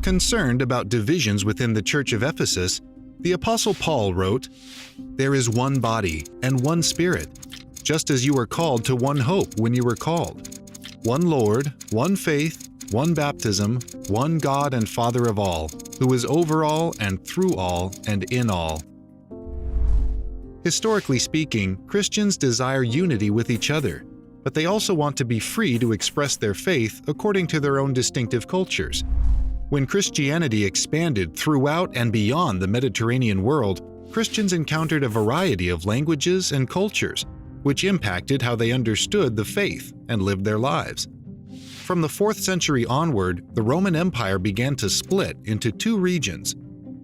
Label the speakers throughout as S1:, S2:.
S1: Concerned about divisions within the Church of Ephesus, the Apostle Paul wrote, "There is one body and one Spirit, just as you were called to one hope when you were called. One Lord, one faith, one baptism, one God and Father of all, who is over all and through all and in all." Historically speaking, Christians desire unity with each other, but they also want to be free to express their faith according to their own distinctive cultures. When Christianity expanded throughout and beyond the Mediterranean world, Christians encountered a variety of languages and cultures, which impacted how they understood the faith and lived their lives. From the 4th century onward, the Roman Empire began to split into two regions.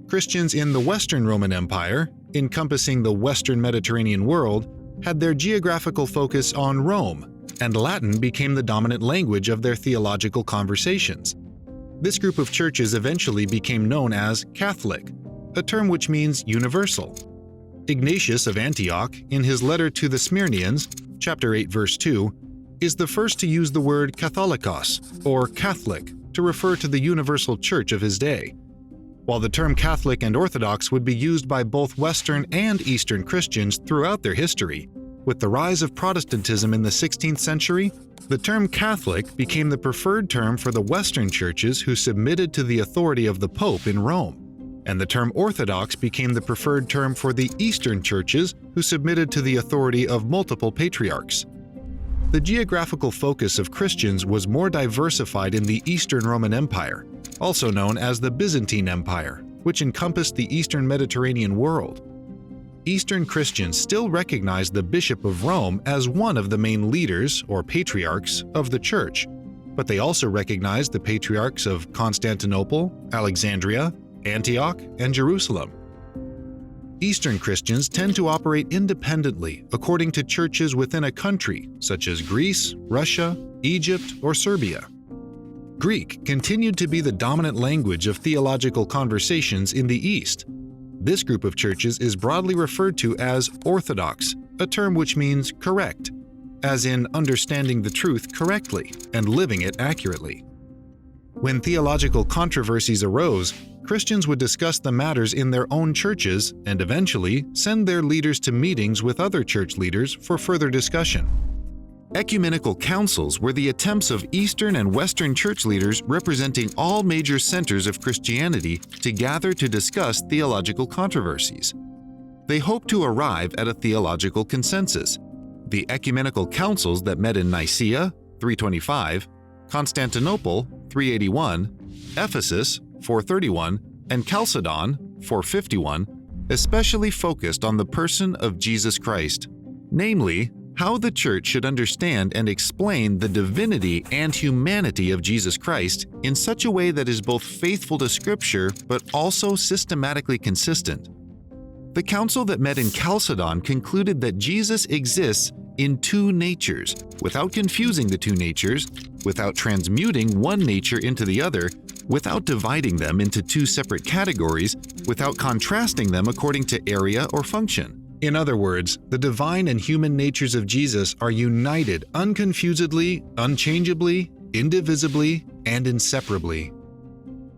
S1: Christians in the Western Roman Empire, encompassing the Western Mediterranean world, had their geographical focus on Rome, and Latin became the dominant language of their theological conversations. This group of churches eventually became known as Catholic, a term which means universal. Ignatius of Antioch, in his letter to the Smyrnians, chapter 8, verse 2, is the first to use the word Katholikos, or Catholic, to refer to the universal church of his day. While the term Catholic and Orthodox would be used by both Western and Eastern Christians throughout their history, with the rise of Protestantism in the 16th century, the term Catholic became the preferred term for the Western churches who submitted to the authority of the Pope in Rome, and the term Orthodox became the preferred term for the Eastern churches who submitted to the authority of multiple patriarchs. The geographical focus of Christians was more diversified in the Eastern Roman Empire, also known as the Byzantine Empire, which encompassed the Eastern Mediterranean world. Eastern Christians still recognize the Bishop of Rome as one of the main leaders, or patriarchs, of the Church, but they also recognize the patriarchs of Constantinople, Alexandria, Antioch, and Jerusalem. Eastern Christians tend to operate independently according to churches within a country, such as Greece, Russia, Egypt, or Serbia. Greek continued to be the dominant language of theological conversations in the East. This group of churches is broadly referred to as Orthodox, a term which means correct, as in understanding the truth correctly and living it accurately. When theological controversies arose, Christians would discuss the matters in their own churches and eventually send their leaders to meetings with other church leaders for further discussion. Ecumenical councils were the attempts of Eastern and Western church leaders representing all major centers of Christianity to gather to discuss theological controversies. They hoped to arrive at a theological consensus. The ecumenical councils that met in Nicaea, 325, Constantinople, 381, Ephesus, 431, and Chalcedon, 451, especially focused on the person of Jesus Christ, namely, how the Church should understand and explain the divinity and humanity of Jesus Christ in such a way that is both faithful to Scripture but also systematically consistent. The council that met in Chalcedon concluded that Jesus exists in two natures, without confusing the two natures, without transmuting one nature into the other, without dividing them into two separate categories, without contrasting them according to area or function. In other words, the divine and human natures of Jesus are united unconfusedly, unchangeably, indivisibly, and inseparably.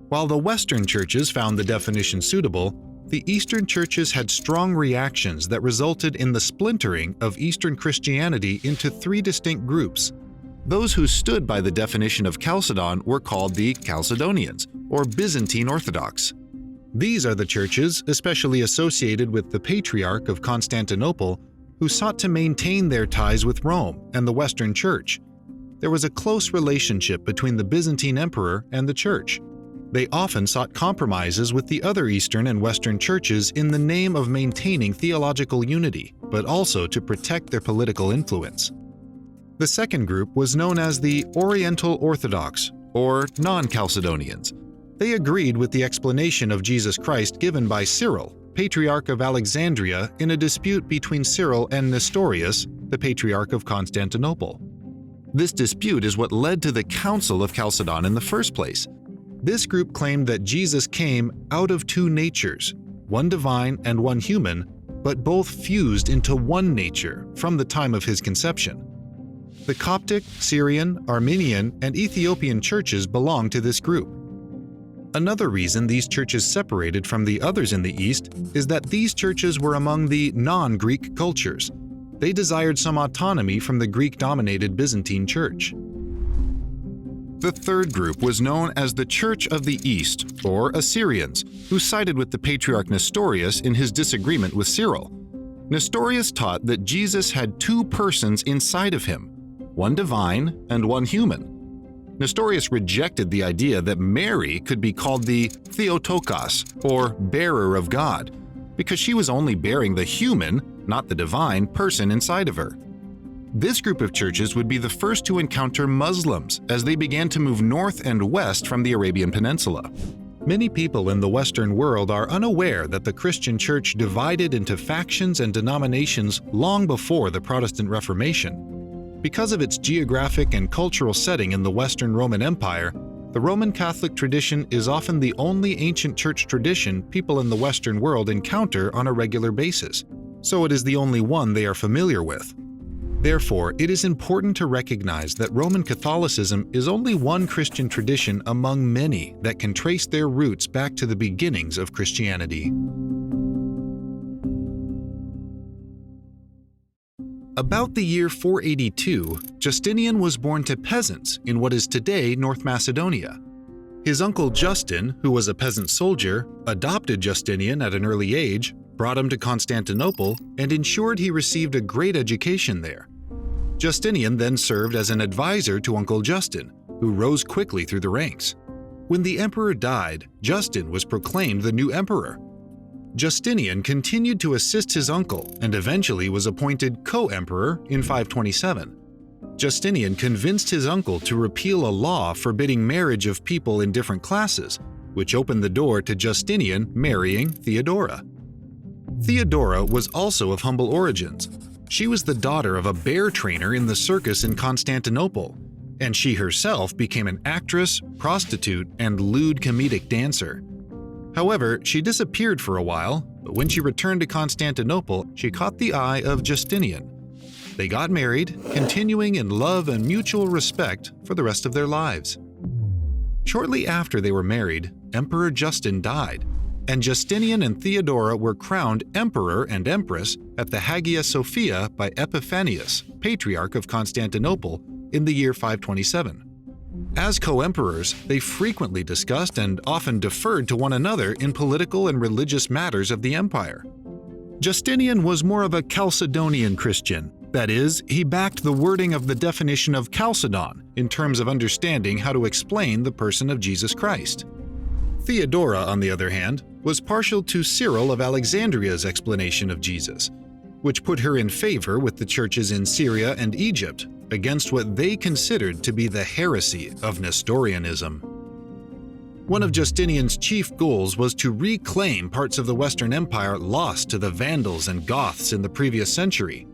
S1: While the Western churches found the definition suitable, the Eastern churches had strong reactions that resulted in the splintering of Eastern Christianity into three distinct groups. Those who stood by the definition of Chalcedon were called the Chalcedonians, or Byzantine Orthodox. These are the churches, especially associated with the Patriarch of Constantinople, who sought to maintain their ties with Rome and the Western Church. There was a close relationship between the Byzantine Emperor and the Church. They often sought compromises with the other Eastern and Western churches in the name of maintaining theological unity, but also to protect their political influence. The second group was known as the Oriental Orthodox, or non-Chalcedonians. They agreed with the explanation of Jesus Christ given by Cyril, Patriarch of Alexandria, in a dispute between Cyril and Nestorius, the Patriarch of Constantinople. This dispute is what led to the Council of Chalcedon in the first place. This group claimed that Jesus came out of two natures, one divine and one human, but both fused into one nature from the time of his conception. The Coptic, Syrian, Armenian, and Ethiopian churches belong to this group. Another reason these churches separated from the others in the East is that these churches were among the non-Greek cultures. They desired some autonomy from the Greek-dominated Byzantine Church. The third group was known as the Church of the East, or Assyrians, who sided with the Patriarch Nestorius in his disagreement with Cyril. Nestorius taught that Jesus had two persons inside of him, one divine and one human. Nestorius rejected the idea that Mary could be called the Theotokos, or bearer of God, because she was only bearing the human, not the divine, person inside of her. This group of churches would be the first to encounter Muslims as they began to move north and west from the Arabian Peninsula. Many people in the Western world are unaware that the Christian Church divided into factions and denominations long before the Protestant Reformation. Because of its geographic and cultural setting in the Western Roman Empire, the Roman Catholic tradition is often the only ancient church tradition people in the Western world encounter on a regular basis, so it is the only one they are familiar with. Therefore, it is important to recognize that Roman Catholicism is only one Christian tradition among many that can trace their roots back to the beginnings of Christianity. About the year 482, Justinian was born to peasants in what is today North Macedonia. His uncle Justin, who was a peasant soldier, adopted Justinian at an early age, brought him to Constantinople, and ensured he received a great education there. Justinian then served as an advisor to Uncle Justin, who rose quickly through the ranks. When the emperor died, Justin was proclaimed the new emperor. Justinian continued to assist his uncle and eventually was appointed co-emperor in 527. Justinian convinced his uncle to repeal a law forbidding marriage of people in different classes, which opened the door to Justinian marrying Theodora. Theodora was also of humble origins. She was the daughter of a bear trainer in the circus in Constantinople, and she herself became an actress, prostitute, and lewd comedic dancer. However, she disappeared for a while, but when she returned to Constantinople, she caught the eye of Justinian. They got married, continuing in love and mutual respect for the rest of their lives. Shortly after they were married, Emperor Justin died, and Justinian and Theodora were crowned emperor and empress at the Hagia Sophia by Epiphanius, Patriarch of Constantinople, in the year 527. As co-emperors, they frequently discussed and often deferred to one another in political and religious matters of the empire. Justinian was more of a Chalcedonian Christian. That is, he backed the wording of the definition of Chalcedon in terms of understanding how to explain the person of Jesus Christ. Theodora, on the other hand, was partial to Cyril of Alexandria's explanation of Jesus, which put her in favor with the churches in Syria and Egypt against what they considered to be the heresy of Nestorianism. One of Justinian's chief goals was to reclaim parts of the Western Empire lost to the Vandals and Goths in the previous century.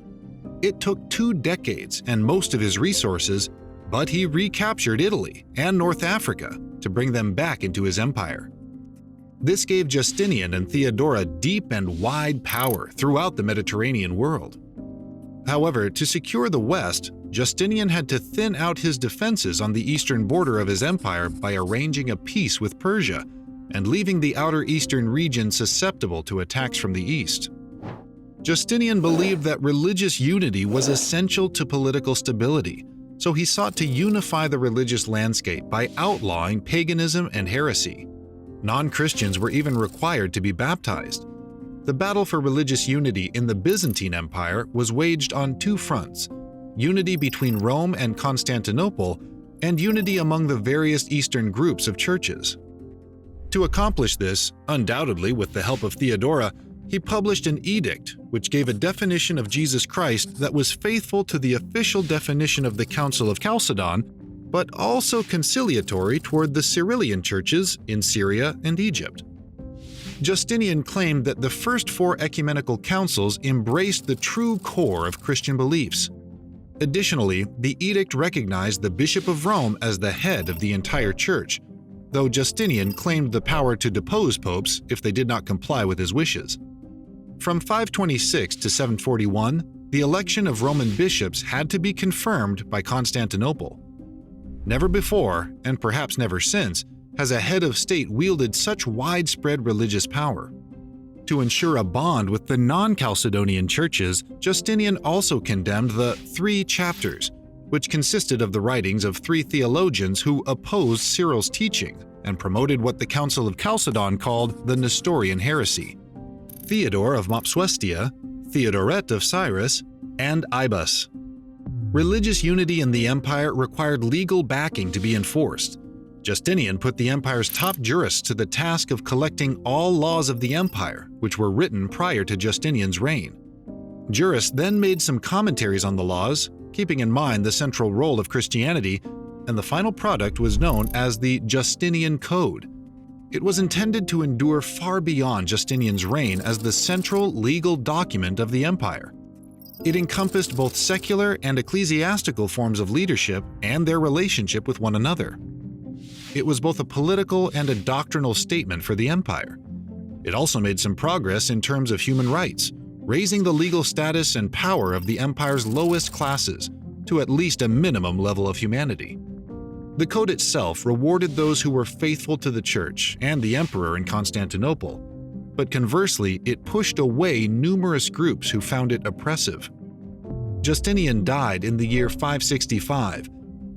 S1: It took 2 decades and most of his resources, but he recaptured Italy and North Africa to bring them back into his empire. This gave Justinian and Theodora deep and wide power throughout the Mediterranean world. However, to secure the West, Justinian had to thin out his defenses on the eastern border of his empire by arranging a peace with Persia and leaving the outer eastern region susceptible to attacks from the east. Justinian believed that religious unity was essential to political stability, so he sought to unify the religious landscape by outlawing paganism and heresy. Non-Christians were even required to be baptized. The battle for religious unity in the Byzantine Empire was waged on 2 fronts: unity between Rome and Constantinople, and unity among the various Eastern groups of churches. To accomplish this, undoubtedly with the help of Theodora, he published an edict which gave a definition of Jesus Christ that was faithful to the official definition of the Council of Chalcedon, but also conciliatory toward the Cyrillian churches in Syria and Egypt. Justinian claimed that the first 4 ecumenical councils embraced the true core of Christian beliefs. Additionally, the edict recognized the Bishop of Rome as the head of the entire church, though Justinian claimed the power to depose popes if they did not comply with his wishes. From 526 to 741, the election of Roman bishops had to be confirmed by Constantinople. Never before, and perhaps never since, has a head of state wielded such widespread religious power? To ensure a bond with the non-Chalcedonian churches, Justinian also condemned the Three Chapters, which consisted of the writings of three theologians who opposed Cyril's teaching and promoted what the Council of Chalcedon called the Nestorian heresy: Theodore of Mopsuestia, Theodoret of Cyrus, and Ibas. Religious unity in the empire required legal backing to be enforced. Justinian put the empire's top jurists to the task of collecting all laws of the empire, which were written prior to Justinian's reign. Jurists then made some commentaries on the laws, keeping in mind the central role of Christianity, and the final product was known as the Justinian Code. It was intended to endure far beyond Justinian's reign as the central legal document of the empire. It encompassed both secular and ecclesiastical forms of leadership and their relationship with one another. It was both a political and a doctrinal statement for the empire. It also made some progress in terms of human rights, raising the legal status and power of the empire's lowest classes to at least a minimum level of humanity. The code itself rewarded those who were faithful to the church and the emperor in Constantinople, but conversely, it pushed away numerous groups who found it oppressive. Justinian died in the year 565,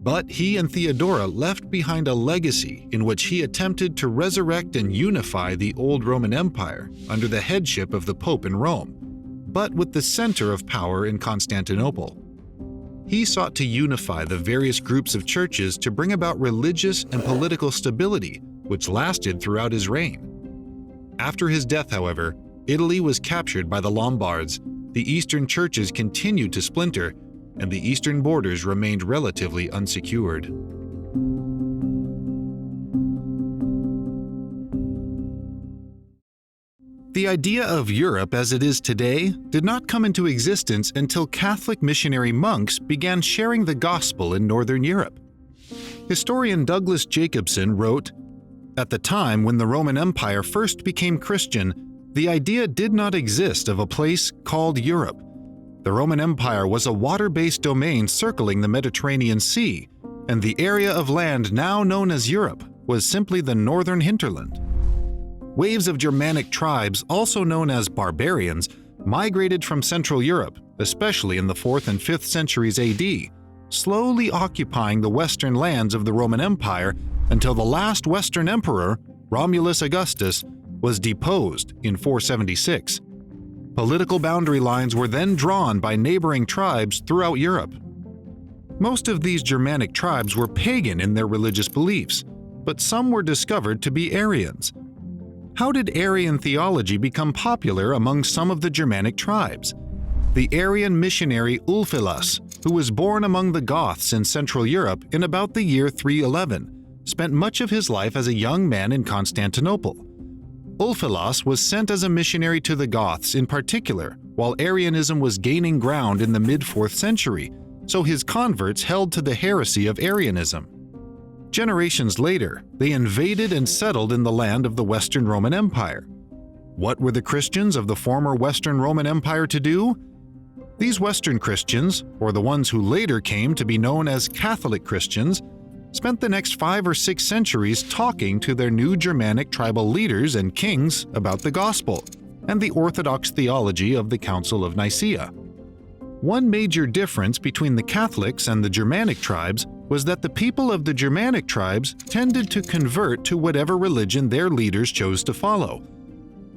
S1: but he and Theodora left behind a legacy in which he attempted to resurrect and unify the old Roman Empire under the headship of the Pope in Rome, but with the center of power in Constantinople. He sought to unify the various groups of churches to bring about religious and political stability, which lasted throughout his reign. After his death, however, Italy was captured by the Lombards, the eastern churches continued to splinter, and the eastern borders remained relatively unsecured. The idea of Europe as it is today did not come into existence until Catholic missionary monks began sharing the gospel in Northern Europe. Historian Douglas Jacobson wrote, "At the time when the Roman Empire first became Christian, the idea did not exist of a place called Europe. The Roman Empire was a water-based domain circling the Mediterranean Sea, and the area of land now known as Europe was simply the northern hinterland." Waves of Germanic tribes, also known as barbarians, migrated from Central Europe, especially in the 4th and 5th centuries AD, slowly occupying the western lands of the Roman Empire until the last Western emperor, Romulus Augustus, was deposed in 476. Political boundary lines were then drawn by neighboring tribes throughout Europe. Most of these Germanic tribes were pagan in their religious beliefs, but some were discovered to be Arians. How did Arian theology become popular among some of the Germanic tribes? The Arian missionary Ulfilas, who was born among the Goths in Central Europe in about the year 311, spent much of his life as a young man in Constantinople. Ulfilas was sent as a missionary to the Goths in particular, while Arianism was gaining ground in the mid-4th century, so his converts held to the heresy of Arianism. Generations later, they invaded and settled in the land of the Western Roman Empire. What were the Christians of the former Western Roman Empire to do? These Western Christians, or the ones who later came to be known as Catholic Christians, spent the next 5 or 6 centuries talking to their new Germanic tribal leaders and kings about the gospel and the orthodox theology of the Council of Nicaea. One major difference between the Catholics and the Germanic tribes was that the people of the Germanic tribes tended to convert to whatever religion their leaders chose to follow.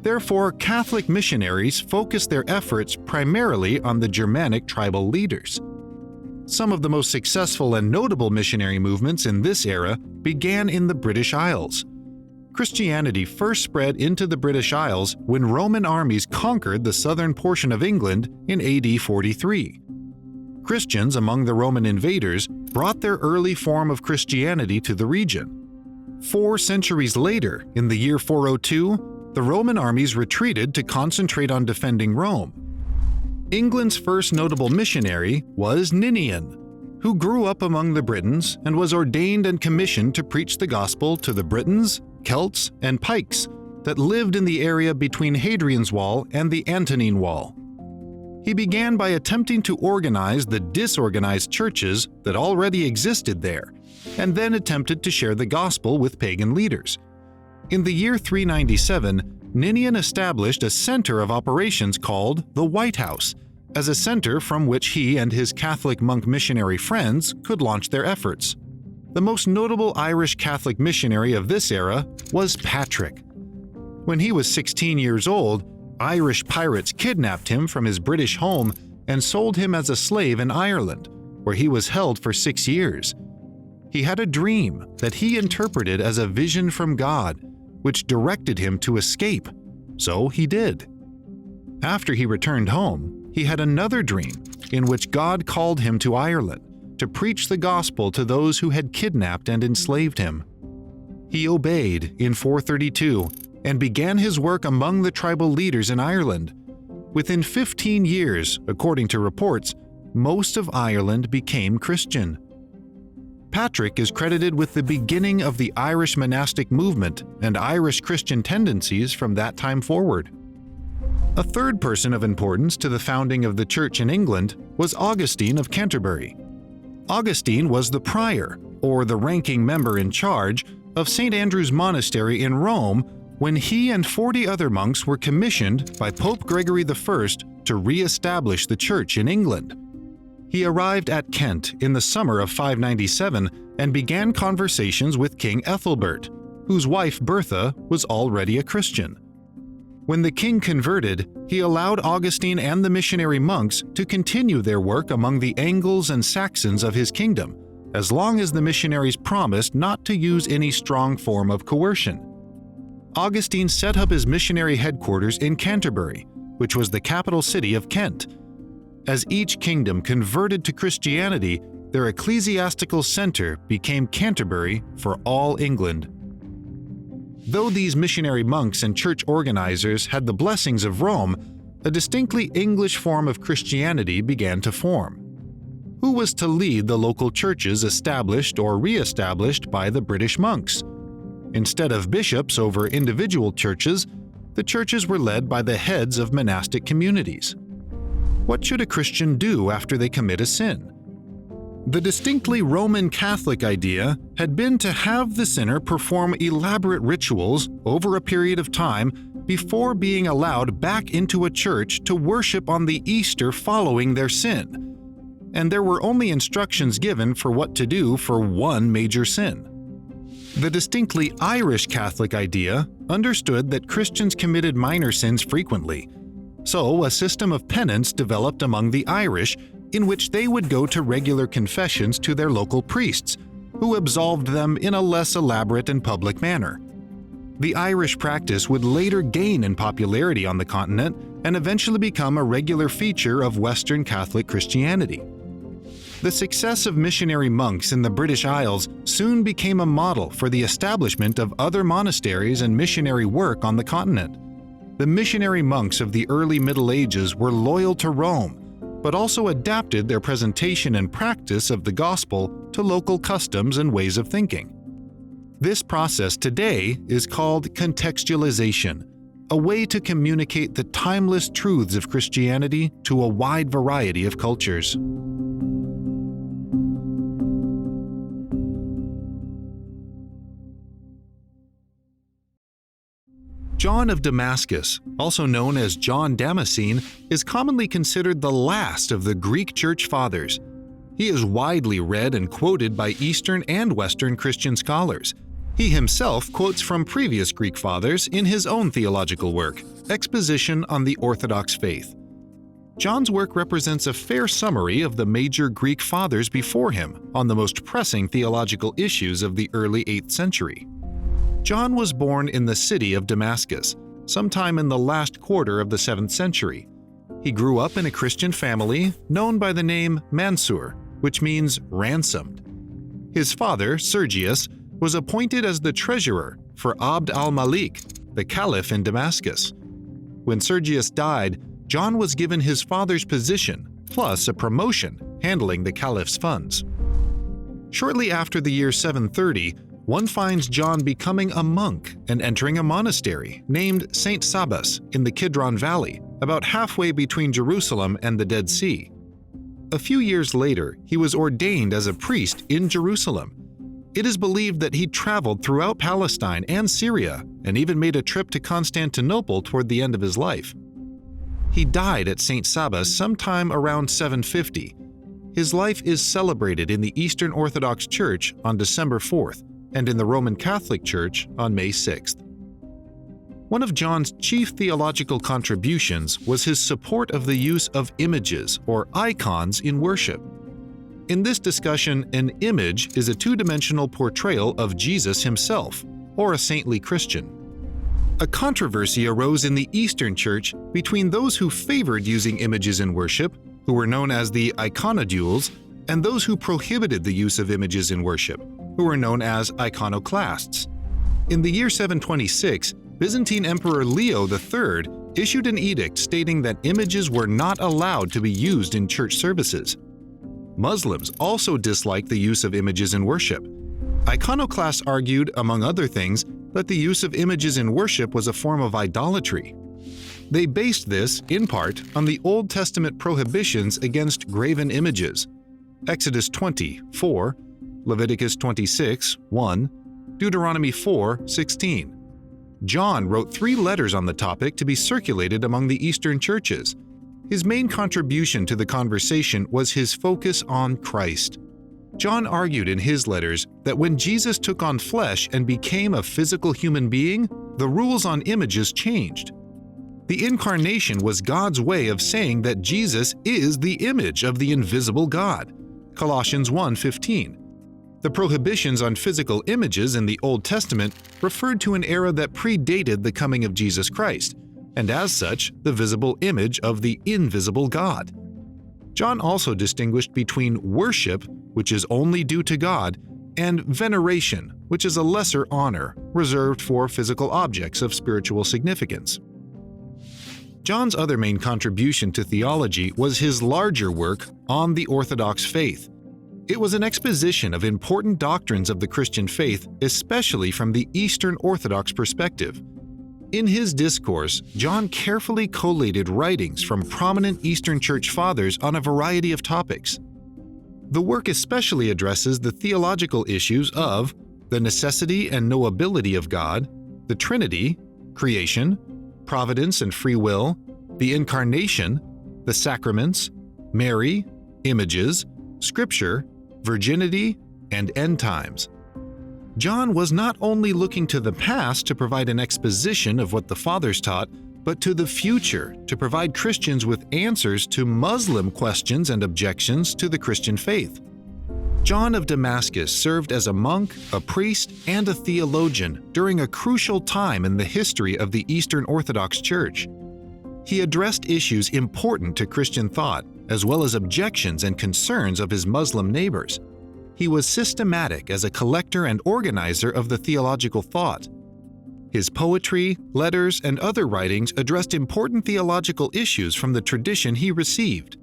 S1: Therefore, Catholic missionaries focused their efforts primarily on the Germanic tribal leaders. Some of the most successful and notable missionary movements in this era began in the British Isles. Christianity first spread into the British Isles when Roman armies conquered the southern portion of England in AD 43. Christians among the Roman invaders brought their early form of Christianity to the region. 4 centuries later, in the year 402, the Roman armies retreated to concentrate on defending Rome. England's first notable missionary was Ninian, who grew up among the Britons and was ordained and commissioned to preach the gospel to the Britons, Celts, and Pikes that lived in the area between Hadrian's Wall and the Antonine Wall. He began by attempting to organize the disorganized churches that already existed there, and then attempted to share the gospel with pagan leaders. In the year 397, Ninian established a center of operations called the White House, as a center from which he and his Catholic monk missionary friends could launch their efforts. The most notable Irish Catholic missionary of this era was Patrick. When he was 16 years old, Irish pirates kidnapped him from his British home and sold him as a slave in Ireland, where he was held for 6 years. He had a dream that he interpreted as a vision from God, which directed him to escape, so he did. After he returned home, he had another dream in which God called him to Ireland to preach the gospel to those who had kidnapped and enslaved him. He obeyed in 432 and began his work among the tribal leaders in Ireland. Within 15 years, according to reports, most of Ireland became Christian. Patrick is credited with the beginning of the Irish monastic movement and Irish Christian tendencies from that time forward. A third person of importance to the founding of the Church in England was Augustine of Canterbury. Augustine was the prior, or the ranking member in charge, of St. Andrew's Monastery in Rome when he and 40 other monks were commissioned by Pope Gregory I to re-establish the Church in England. He arrived at Kent in the summer of 597 and began conversations with King Ethelbert, whose wife Bertha was already a Christian. When the king converted, he allowed Augustine and the missionary monks to continue their work among the Angles and Saxons of his kingdom, as long as the missionaries promised not to use any strong form of coercion. Augustine set up his missionary headquarters in Canterbury, which was the capital city of Kent. As each kingdom converted to Christianity, their ecclesiastical center became Canterbury for all England. Though these missionary monks and church organizers had the blessings of Rome, a distinctly English form of Christianity began to form. Who was to lead the local churches established or re-established by the British monks? Instead of bishops over individual churches, the churches were led by the heads of monastic communities. What should a Christian do after they commit a sin? The distinctly Roman Catholic idea had been to have the sinner perform elaborate rituals over a period of time before being allowed back into a church to worship on the Easter following their sin. And there were only instructions given for what to do for one major sin. The distinctly Irish Catholic idea understood that Christians committed minor sins frequently, so a system of penance developed among the Irish in which they would go to regular confessions to their local priests, who absolved them in a less elaborate and public manner. The Irish practice would later gain in popularity on the continent and eventually become a regular feature of Western Catholic Christianity. The success of missionary monks in the British Isles soon became a model for the establishment of other monasteries and missionary work on the continent. The missionary monks of the early Middle Ages were loyal to Rome, but also adapted their presentation and practice of the gospel to local customs and ways of thinking. This process today is called contextualization, a way to communicate the timeless truths of Christianity to a wide variety of cultures. John of Damascus, also known as John Damascene, is commonly considered the last of the Greek Church Fathers. He is widely read and quoted by Eastern and Western Christian scholars. He himself quotes from previous Greek Fathers in his own theological work, Exposition on the Orthodox Faith. John's work represents a fair summary of the major Greek Fathers before him on the most pressing theological issues of the early 8th century. John was born in the city of Damascus, sometime in the last quarter of the 7th century. He grew up in a Christian family known by the name Mansur, which means ransomed. His father, Sergius, was appointed as the treasurer for Abd al-Malik, the caliph in Damascus. When Sergius died, John was given his father's position, plus a promotion, handling the caliph's funds. Shortly after the year 730, one finds John becoming a monk and entering a monastery named St. Sabas in the Kidron Valley, about halfway between Jerusalem and the Dead Sea. A few years later, he was ordained as a priest in Jerusalem. It is believed that he traveled throughout Palestine and Syria and even made a trip to Constantinople toward the end of his life. He died at St. Sabas sometime around 750. His life is celebrated in the Eastern Orthodox Church on December 4th and in the Roman Catholic Church on May 6th. One of John's chief theological contributions was his support of the use of images or icons in worship. In this discussion, an image is a two-dimensional portrayal of Jesus himself, or a saintly Christian. A controversy arose in the Eastern Church between those who favored using images in worship, who were known as the iconodules, and those who prohibited the use of images in worship, who were known as iconoclasts. In the year 726, Byzantine Emperor Leo III issued an edict stating that images were not allowed to be used in church services. Muslims also disliked the use of images in worship. Iconoclasts argued, among other things, that the use of images in worship was a form of idolatry. They based this, in part, on the Old Testament prohibitions against graven images. Exodus 20:4, Leviticus 26:1, Deuteronomy 4:16. John wrote 3 letters on the topic to be circulated among the Eastern churches. His main contribution to the conversation was his focus on Christ. John argued in his letters that when Jesus took on flesh and became a physical human being, the rules on images changed. The incarnation was God's way of saying that Jesus is the image of the invisible God. Colossians 1:15. The prohibitions on physical images in the Old Testament referred to an era that predated the coming of Jesus Christ, and as such, the visible image of the invisible God. John also distinguished between worship, which is only due to God, and veneration, which is a lesser honor reserved for physical objects of spiritual significance. John's other main contribution to theology was his larger work on the Orthodox faith. It was an exposition of important doctrines of the Christian faith, especially from the Eastern Orthodox perspective. In his discourse, John carefully collated writings from prominent Eastern Church Fathers on a variety of topics. The work especially addresses the theological issues of the necessity and knowability of God, the Trinity, creation, providence and free will, the Incarnation, the sacraments, Mary, images, Scripture, virginity, and end times. John was not only looking to the past to provide an exposition of what the Fathers taught, but to the future to provide Christians with answers to Muslim questions and objections to the Christian faith. John of Damascus served as a monk, a priest, and a theologian during a crucial time in the history of the Eastern Orthodox Church. He addressed issues important to Christian thought, as well as objections and concerns of his Muslim neighbors. He was systematic as a collector and organizer of the theological thought. His poetry, letters, and other writings addressed important theological issues from the tradition he received.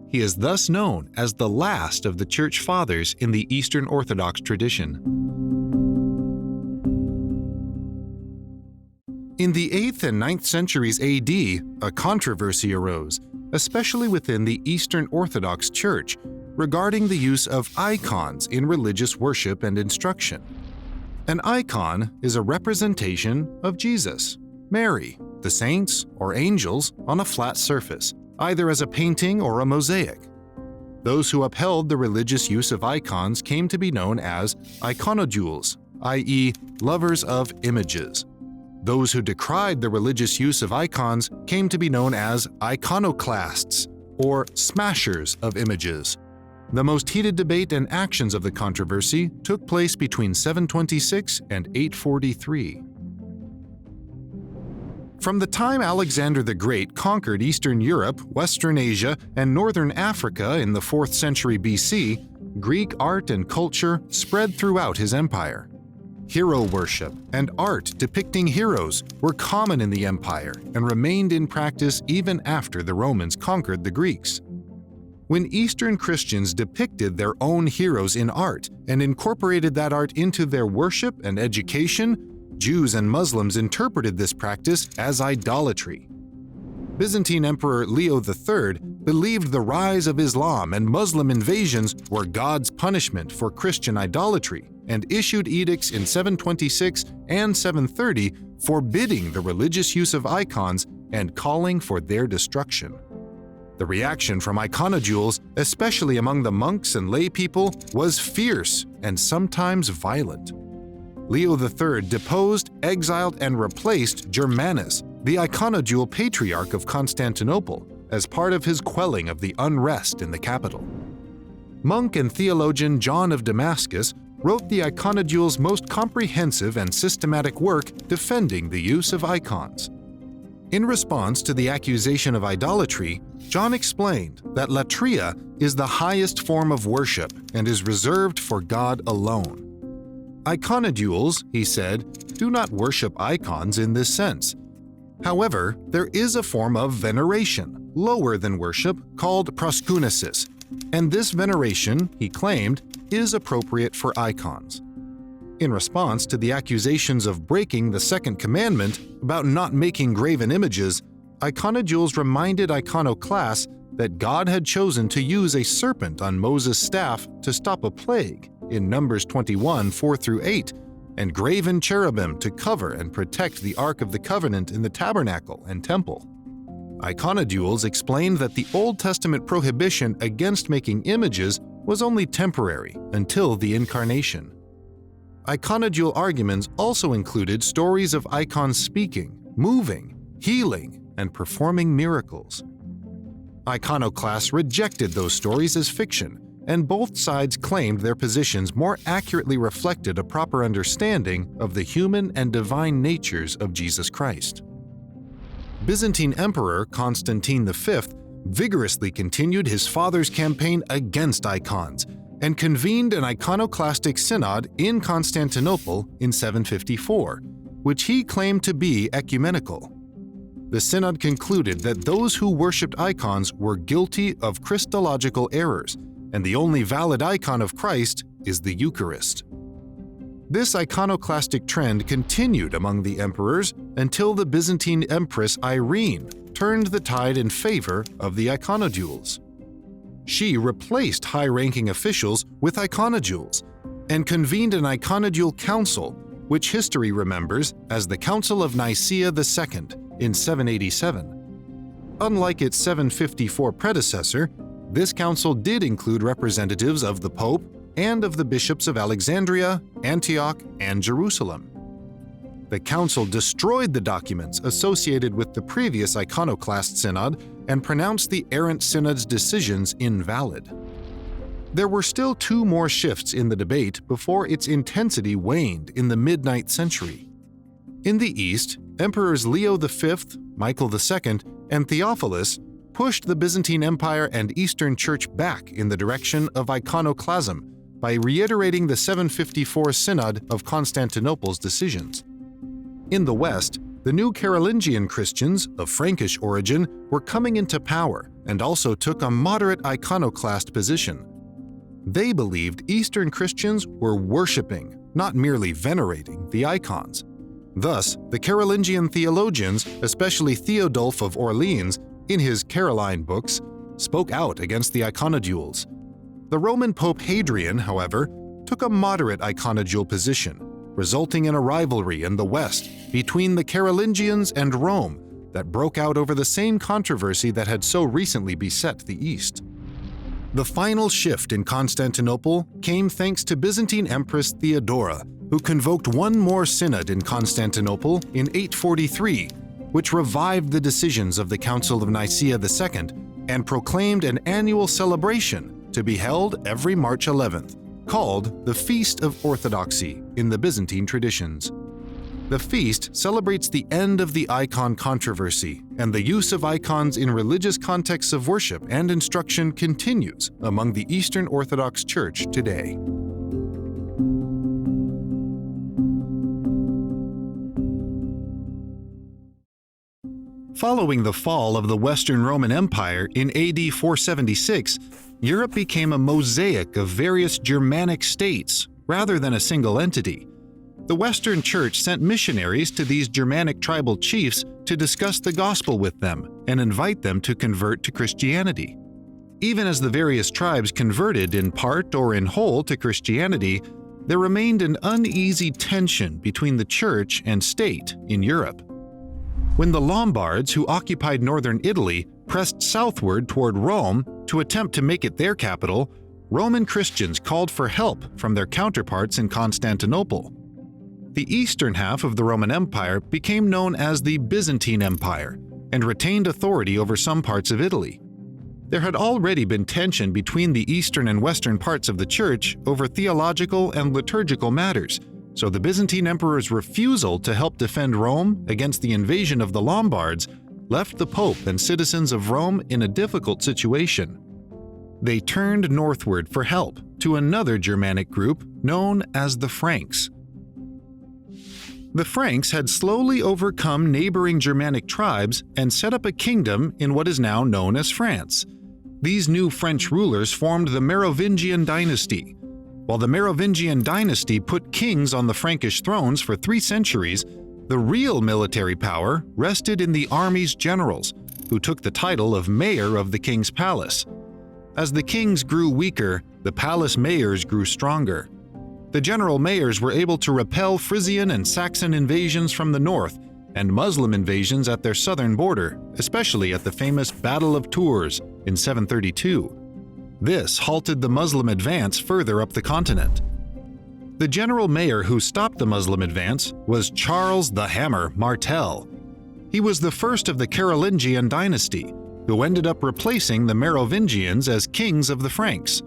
S1: He is thus known as the last of the Church Fathers in the Eastern Orthodox tradition. In the 8th and 9th centuries AD, a controversy arose, especially within the Eastern Orthodox Church, regarding the use of icons in religious worship and instruction. An icon is a representation of Jesus, Mary, the saints, or angels on a flat surface, either as a painting or a mosaic. Those who upheld the religious use of icons came to be known as iconodules, i.e., lovers of images. Those who decried the religious use of icons came to be known as iconoclasts, or smashers of images. The most heated debate and actions of the controversy took place between 726 and 843. From the time Alexander the Great conquered Eastern Europe, Western Asia, and Northern Africa in the 4th century BC, Greek art and culture spread throughout his empire. Hero worship and art depicting heroes were common in the empire and remained in practice even after the Romans conquered the Greeks. When Eastern Christians depicted their own heroes in art and incorporated that art into their worship and education, Jews and Muslims interpreted this practice as idolatry. Byzantine Emperor Leo III believed the rise of Islam and Muslim invasions were God's punishment for Christian idolatry and issued edicts in 726 and 730 forbidding the religious use of icons and calling for their destruction. The reaction from iconodules, especially among the monks and lay people, was fierce and sometimes violent. Leo III deposed, exiled, and replaced Germanus, the iconodule patriarch of Constantinople, as part of his quelling of the unrest in the capital. Monk and theologian John of Damascus wrote the iconodule's most comprehensive and systematic work defending the use of icons. In response to the accusation of idolatry, John explained that latria is the highest form of worship and is reserved for God alone. Iconodules, he said, do not worship icons in this sense. However, there is a form of veneration, lower than worship, called proskunesis, and this veneration, he claimed, is appropriate for icons. In response to the accusations of breaking the second commandment about not making graven images, iconodules reminded iconoclasts that God had chosen to use a serpent on Moses' staff to stop a plague in Numbers 21, 4-8, and graven cherubim to cover and protect the Ark of the Covenant in the tabernacle and temple. Iconodules explained that the Old Testament prohibition against making images was only temporary until the Incarnation. Iconodule arguments also included stories of icons speaking, moving, healing, and performing miracles. Iconoclasts rejected those stories as fiction, and both sides claimed their positions more accurately reflected a proper understanding of the human and divine natures of Jesus Christ. Byzantine Emperor Constantine V vigorously continued his father's campaign against icons and convened an iconoclastic synod in Constantinople in 754, which he claimed to be ecumenical. The synod concluded that those who worshipped icons were guilty of Christological errors, and the only valid icon of Christ is the Eucharist. This iconoclastic trend continued among the emperors until the Byzantine Empress Irene turned the tide in favor of the iconodules. She replaced high-ranking officials with iconodules and convened an iconodule council, which history remembers as the Council of Nicaea II in 787. Unlike its 754 predecessor, this council did include representatives of the Pope and of the bishops of Alexandria, Antioch, and Jerusalem. The council destroyed the documents associated with the previous iconoclast synod and pronounced the errant synod's decisions invalid. There were still two more shifts in the debate before its intensity waned in the mid-9th century. In the East, Emperors Leo V, Michael II, and Theophilus pushed the Byzantine Empire and Eastern Church back in the direction of iconoclasm by reiterating the 754 Synod of Constantinople's decisions. In the West, the new Carolingian Christians of Frankish origin were coming into power and also took a moderate iconoclast position. They believed Eastern Christians were worshipping, not merely venerating, the icons. Thus, the Carolingian theologians, especially Theodulf of Orleans, in his Caroline books, spoke out against the iconodules. The Roman Pope Hadrian, however, took a moderate iconodule position, resulting in a rivalry in the West between the Carolingians and Rome that broke out over the same controversy that had so recently beset the East. The final shift in Constantinople came thanks to Byzantine Empress Theodora, who convoked one more synod in Constantinople in 843, which revived the decisions of the Council of Nicaea II and proclaimed an annual celebration to be held every March 11th, called the Feast of Orthodoxy in the Byzantine traditions. The feast celebrates the end of the icon controversy, and the use of icons in religious contexts of worship and instruction continues among the Eastern Orthodox Church today. Following the fall of the Western Roman Empire in AD 476, Europe became a mosaic of various Germanic states rather than a single entity. The Western Church sent missionaries to these Germanic tribal chiefs to discuss the gospel with them and invite them to convert to Christianity. Even as the various tribes converted in part or in whole to Christianity, there remained an uneasy tension between the Church and state in Europe. When the Lombards, who occupied northern Italy, pressed southward toward Rome to attempt to make it their capital, Roman Christians called for help from their counterparts in Constantinople. The eastern half of the Roman Empire became known as the Byzantine Empire and retained authority over some parts of Italy. There had already been tension between the eastern and western parts of the Church over theological and liturgical matters, so the Byzantine Emperor's refusal to help defend Rome against the invasion of the Lombards left the Pope and citizens of Rome in a difficult situation. They turned northward for help to another Germanic group known as the Franks. The Franks had slowly overcome neighboring Germanic tribes and set up a kingdom in what is now known as France. These new French rulers formed the Merovingian dynasty. While the Merovingian dynasty put kings on the Frankish thrones for 3 centuries, the real military power rested in the army's generals, who took the title of mayor of the king's palace. As the kings grew weaker, the palace mayors grew stronger. The general mayors were able to repel Frisian and Saxon invasions from the north and Muslim invasions at their southern border, especially at the famous Battle of Tours in 732. This halted the Muslim advance further up the continent. The general mayor who stopped the Muslim advance was Charles the Hammer Martel. He was the first of the Carolingian dynasty, who ended up replacing the Merovingians as kings of the Franks.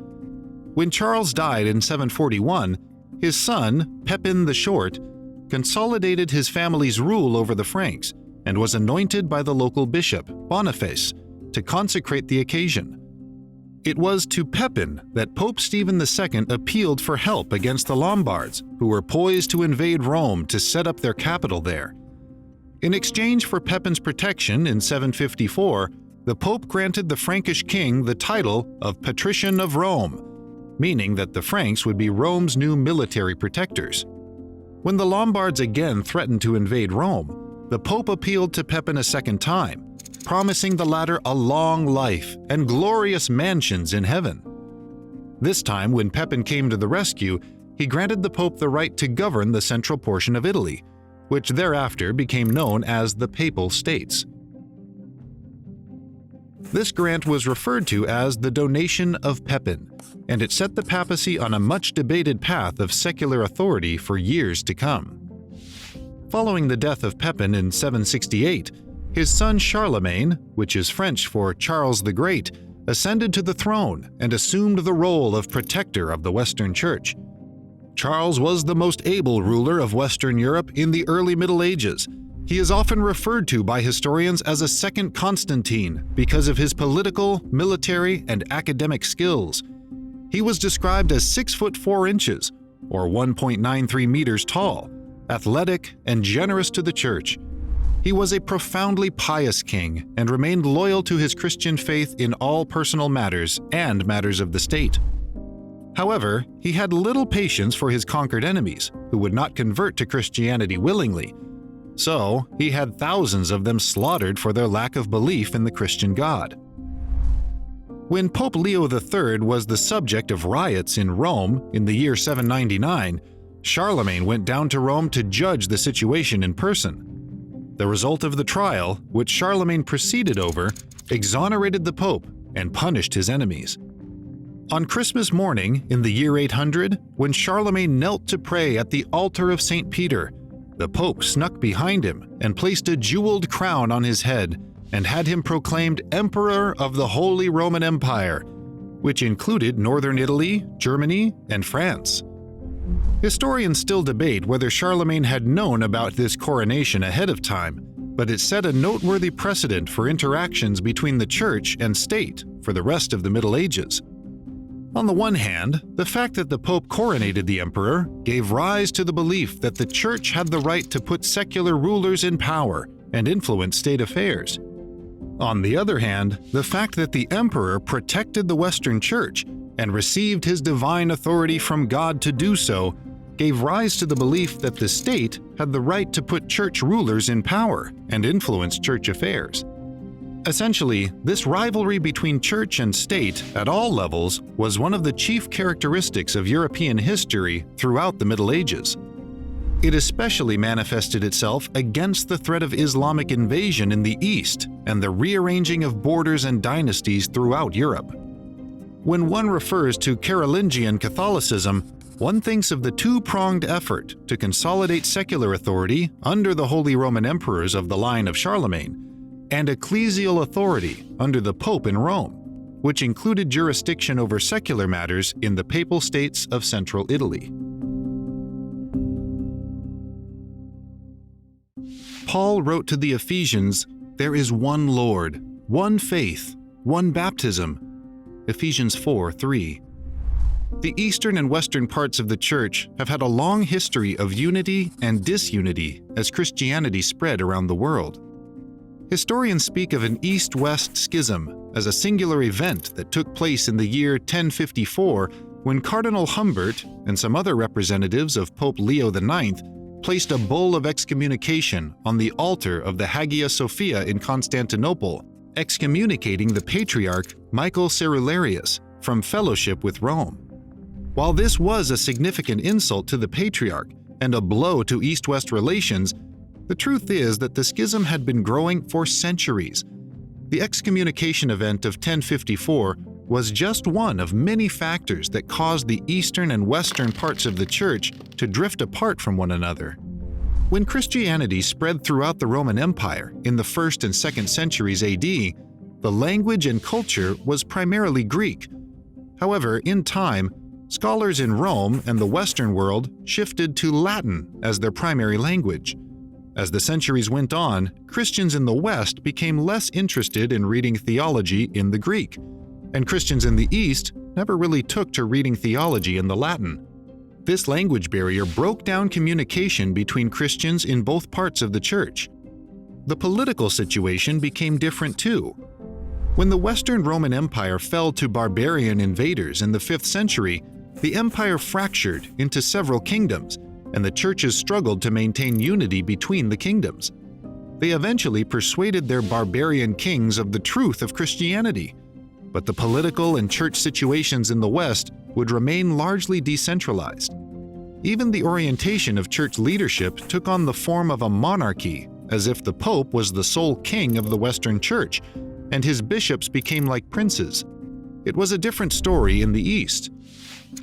S1: When Charles died in 741, his son, Pepin the Short, consolidated his family's rule over the Franks and was anointed by the local bishop, Boniface, to consecrate the occasion. It was to Pepin that Pope Stephen II appealed for help against the Lombards, who were poised to invade Rome to set up their capital there. In exchange for Pepin's protection in 754, the Pope granted the Frankish king the title of Patrician of Rome, meaning that the Franks would be Rome's new military protectors. When the Lombards again threatened to invade Rome, the Pope appealed to Pepin a second time, promising the latter a long life and glorious mansions in heaven. This time, when Pepin came to the rescue, he granted the Pope the right to govern the central portion of Italy, which thereafter became known as the Papal States. This grant was referred to as the Donation of Pepin, and it set the papacy on a much-debated path of secular authority for years to come. Following the death of Pepin in 768, his son Charlemagne, which is French for Charles the Great, ascended to the throne and assumed the role of protector of the Western Church. Charles was the most able ruler of Western Europe in the early Middle Ages. He is often referred to by historians as a second Constantine because of his political, military, and academic skills. He was described as 6 foot 4 inches, or 1.93 meters tall, athletic, and generous to the church. He was a profoundly pious king and remained loyal to his Christian faith in all personal matters and matters of the state. However, he had little patience for his conquered enemies, who would not convert to Christianity willingly. So, he had thousands of them slaughtered for their lack of belief in the Christian God. When Pope Leo III was the subject of riots in Rome in the year 799, Charlemagne went down to Rome to judge the situation in person. The result of the trial, which Charlemagne presided over, exonerated the Pope and punished his enemies. On Christmas morning in the year 800, when Charlemagne knelt to pray at the altar of St. Peter, the Pope snuck behind him and placed a jeweled crown on his head and had him proclaimed Emperor of the Holy Roman Empire, which included northern Italy, Germany, and France. Historians still debate whether Charlemagne had known about this coronation ahead of time, but it set a noteworthy precedent for interactions between the Church and state for the rest of the Middle Ages. On the one hand, the fact that the Pope coronated the emperor gave rise to the belief that the Church had the right to put secular rulers in power and influence state affairs. On the other hand, the fact that the emperor protected the Western Church and received his divine authority from God to do so gave rise to the belief that the state had the right to put church rulers in power and influence church affairs. Essentially, this rivalry between church and state at all levels was one of the chief characteristics of European history throughout the Middle Ages. It especially manifested itself against the threat of Islamic invasion in the East and the rearranging of borders and dynasties throughout Europe. When one refers to Carolingian Catholicism, one thinks of the two-pronged effort to consolidate secular authority under the Holy Roman Emperors of the line of Charlemagne and ecclesial authority under the Pope in Rome, which included jurisdiction over secular matters in the Papal States of Central Italy. Paul wrote to the Ephesians, "There is one Lord, one faith, one baptism." Ephesians 4:3. The eastern and western parts of the Church have had a long history of unity and disunity as Christianity spread around the world. Historians speak of an East-West Schism as a singular event that took place in the year 1054 when Cardinal Humbert and some other representatives of Pope Leo IX placed a bull of excommunication on the altar of the Hagia Sophia in Constantinople, excommunicating the Patriarch Michael Cerularius from fellowship with Rome. While this was a significant insult to the Patriarch and a blow to East-West relations, the truth is that the schism had been growing for centuries. The excommunication event of 1054 was just one of many factors that caused the eastern and western parts of the Church to drift apart from one another. When Christianity spread throughout the Roman Empire in the 1st and 2nd centuries AD, the language and culture was primarily Greek. However, in time, scholars in Rome and the Western world shifted to Latin as their primary language. As the centuries went on, Christians in the West became less interested in reading theology in the Greek, and Christians in the East never really took to reading theology in the Latin. This language barrier broke down communication between Christians in both parts of the Church. The political situation became different too. When the Western Roman Empire fell to barbarian invaders in the 5th century, the empire fractured into several kingdoms, and the churches struggled to maintain unity between the kingdoms. They eventually persuaded their barbarian kings of the truth of Christianity, but the political and church situations in the West would remain largely decentralized. Even the orientation of church leadership took on the form of a monarchy, as if the Pope was the sole king of the Western Church, and his bishops became like princes. It was a different story in the East.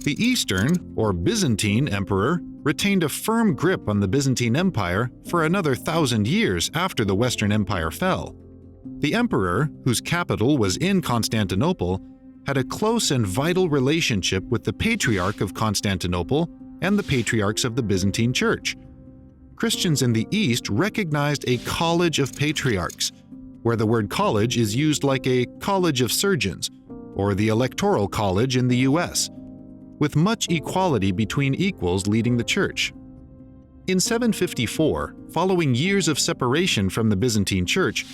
S1: The Eastern, or Byzantine, emperor retained a firm grip on the Byzantine Empire for another 1,000 years after the Western Empire fell. The emperor, whose capital was in Constantinople, had a close and vital relationship with the Patriarch of Constantinople and the patriarchs of the Byzantine Church. Christians in the East recognized a college of patriarchs, where the word college is used like a college of surgeons, or the Electoral College in the US, with much equality between equals leading the Church. In 754, following years of separation from the Byzantine Church,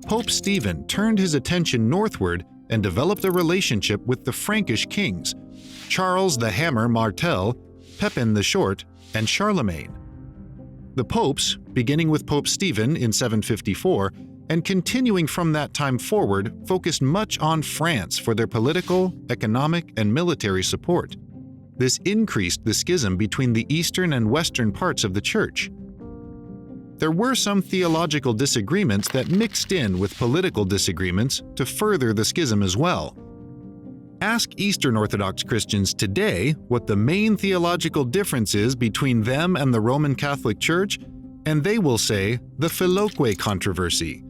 S1: Pope Stephen turned his attention northward and developed a relationship with the Frankish kings, Charles the Hammer Martel, Pepin the Short, and Charlemagne. The popes, beginning with Pope Stephen in 754 and continuing from that time forward, focused much on France for their political, economic, and military support. This increased the schism between the eastern and western parts of the Church. There were some theological disagreements that mixed in with political disagreements to further the schism as well. Ask Eastern Orthodox Christians today what the main theological difference is between them and the Roman Catholic Church, and they will say the Filioque controversy.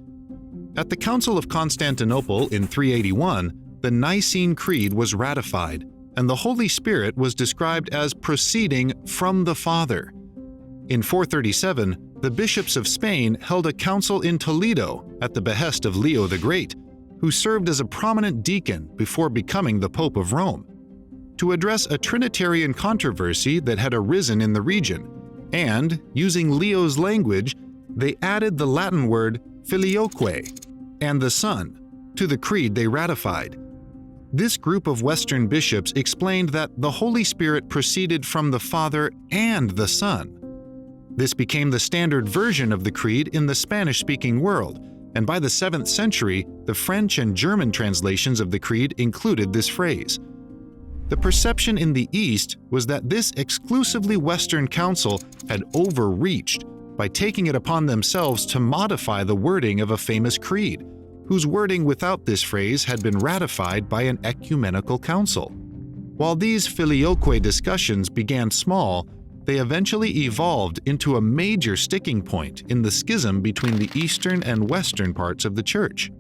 S1: At the Council of Constantinople in 381, the Nicene Creed was ratified, and the Holy Spirit was described as proceeding from the Father. In 437, the bishops of Spain held a council in Toledo at the behest of Leo the Great, who served as a prominent deacon before becoming the Pope of Rome, to address a Trinitarian controversy that had arisen in the region, and, using Leo's language, they added the Latin word filioque, and the Son, to the creed they ratified. This group of Western bishops explained that the Holy Spirit proceeded from the Father and the Son. This became the standard version of the creed in the Spanish-speaking world, and by the 7th century, the French and German translations of the creed included this phrase. The perception in the East was that this exclusively Western council had overreached by taking it upon themselves to modify the wording of a famous creed, whose wording without this phrase had been ratified by an ecumenical council. While these filioque discussions began small, they eventually evolved into a major sticking point in the schism between the Eastern and Western parts of the Church.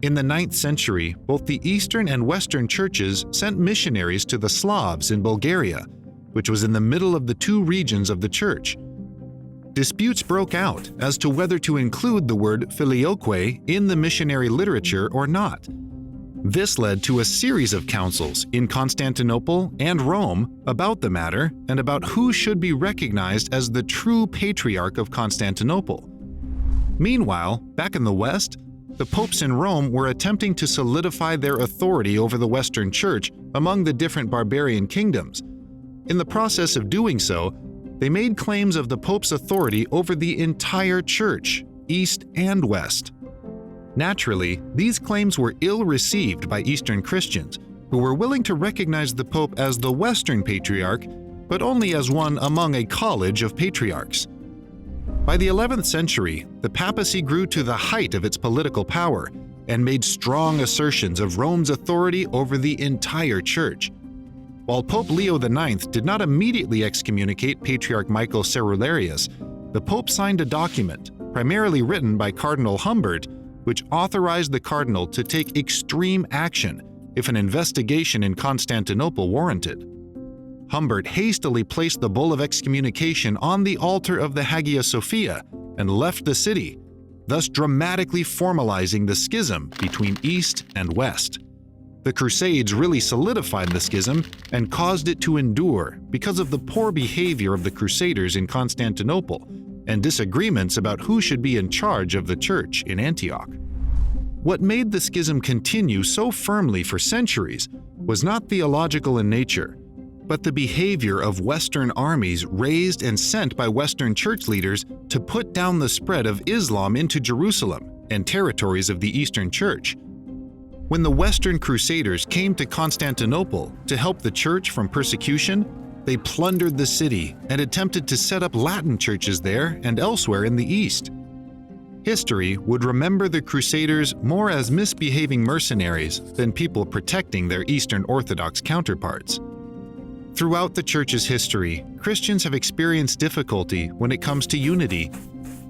S1: In the 9th century, both the Eastern and Western churches sent missionaries to the Slavs in Bulgaria, which was in the middle of the two regions of the Church. Disputes broke out as to whether to include the word filioque in the missionary literature or not. This led to a series of councils in Constantinople and Rome about the matter and about who should be recognized as the true patriarch of Constantinople. Meanwhile, back in the West, the popes in Rome were attempting to solidify their authority over the Western Church among the different barbarian kingdoms. In the process of doing so, they made claims of the pope's authority over the entire Church, East and West. Naturally, these claims were ill-received by Eastern Christians, who were willing to recognize the Pope as the Western Patriarch, but only as one among a college of patriarchs. By the 11th century, the Papacy grew to the height of its political power and made strong assertions of Rome's authority over the entire Church. While Pope Leo IX did not immediately excommunicate Patriarch Michael Cerularius, the Pope signed a document, primarily written by Cardinal Humbert, which authorized the cardinal to take extreme action if an investigation in Constantinople warranted. Humbert hastily placed the bull of excommunication on the altar of the Hagia Sophia and left the city, thus dramatically formalizing the schism between East and West. The Crusades really solidified the schism and caused it to endure because of the poor behavior of the Crusaders in Constantinople and disagreements about who should be in charge of the Church in Antioch. What made the schism continue so firmly for centuries was not theological in nature, but the behavior of Western armies raised and sent by Western church leaders to put down the spread of Islam into Jerusalem and territories of the Eastern Church. When the Western Crusaders came to Constantinople to help the Church from persecution, they plundered the city and attempted to set up Latin churches there and elsewhere in the East. History would remember the Crusaders more as misbehaving mercenaries than people protecting their Eastern Orthodox counterparts. Throughout the Church's history, Christians have experienced difficulty when it comes to unity.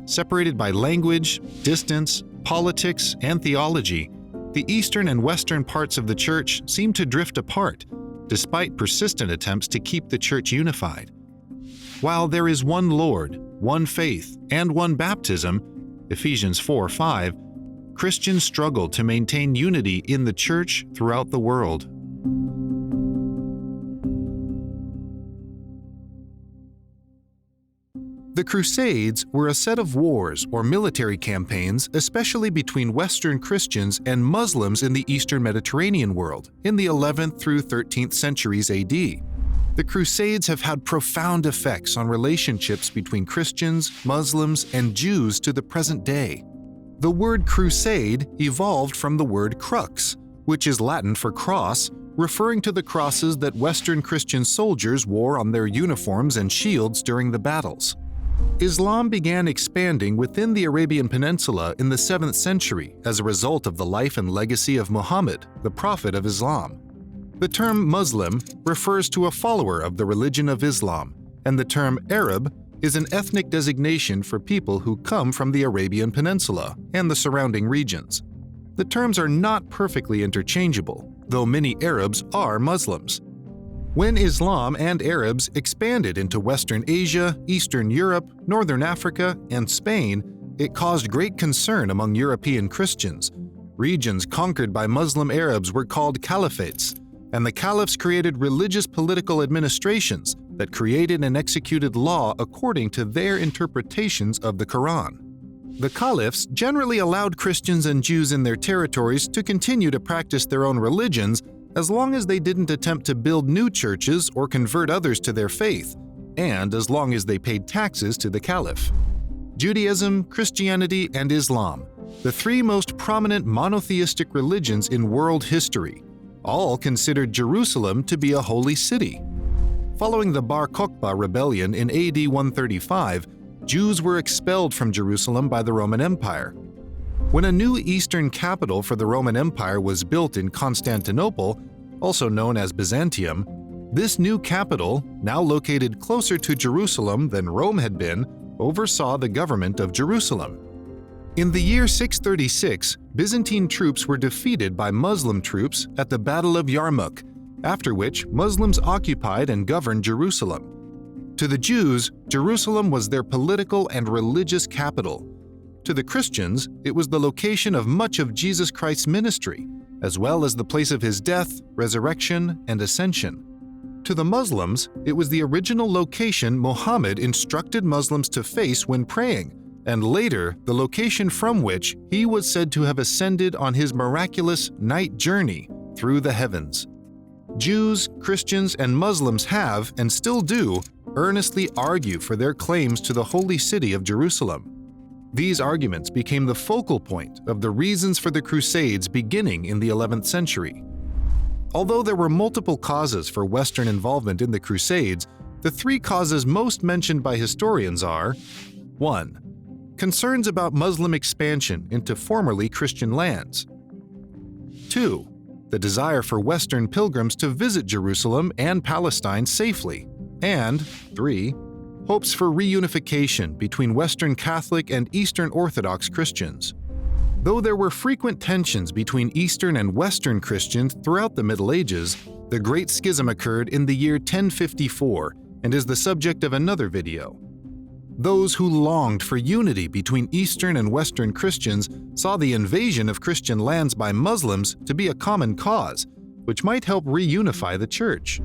S1: Separated by language, distance, politics, and theology, the Eastern and Western parts of the Church seem to drift apart, despite persistent attempts to keep the Church unified. While there is one Lord, one faith, and one baptism, Ephesians 4:5, Christians struggle to maintain unity in the Church throughout the world. The Crusades were a set of wars or military campaigns, especially between Western Christians and Muslims in the Eastern Mediterranean world in the 11th through 13th centuries AD. The Crusades have had profound effects on relationships between Christians, Muslims, and Jews to the present day. The word crusade evolved from the word crux, which is Latin for cross, referring to the crosses that Western Christian soldiers wore on their uniforms and shields during the battles. Islam began expanding within the Arabian Peninsula in the 7th century as a result of the life and legacy of Muhammad, the prophet of Islam. The term Muslim refers to a follower of the religion of Islam, and the term Arab is an ethnic designation for people who come from the Arabian Peninsula and the surrounding regions. The terms are not perfectly interchangeable, though many Arabs are Muslims. When Islam and Arabs expanded into Western Asia, Eastern Europe, Northern Africa, and Spain, it caused great concern among European Christians. Regions conquered by Muslim Arabs were called caliphates, and the caliphs created religious political administrations that created and executed law according to their interpretations of the Quran. The caliphs generally allowed Christians and Jews in their territories to continue to practice their own religions as long as they didn't attempt to build new churches or convert others to their faith, and as long as they paid taxes to the caliph. Judaism, Christianity, and Islam, the three most prominent monotheistic religions in world history, all considered Jerusalem to be a holy city. Following the Bar Kokhba rebellion in AD 135, Jews were expelled from Jerusalem by the Roman Empire. When a new eastern capital for the Roman Empire was built in Constantinople, also known as Byzantium, this new capital, now located closer to Jerusalem than Rome had been, oversaw the government of Jerusalem. In the year 636, Byzantine troops were defeated by Muslim troops at the Battle of Yarmouk, after which Muslims occupied and governed Jerusalem. To the Jews, Jerusalem was their political and religious capital. To the Christians, it was the location of much of Jesus Christ's ministry, as well as the place of his death, resurrection, and ascension. To the Muslims, it was the original location Muhammad instructed Muslims to face when praying, and later the location from which he was said to have ascended on his miraculous night journey through the heavens. Jews, Christians, and Muslims have, and still do, earnestly argue for their claims to the holy city of Jerusalem. These arguments became the focal point of the reasons for the Crusades beginning in the 11th century. Although there were multiple causes for Western involvement in the Crusades, the three causes most mentioned by historians are: 1. Concerns about Muslim expansion into formerly Christian lands. 2. The desire for Western pilgrims to visit Jerusalem and Palestine safely. And 3. Hopes for reunification between Western Catholic and Eastern Orthodox Christians. Though there were frequent tensions between Eastern and Western Christians throughout the Middle Ages, the Great Schism occurred in the year 1054 and is the subject of another video. Those who longed for unity between Eastern and Western Christians saw the invasion of Christian lands by Muslims to be a common cause, which might help reunify the Church.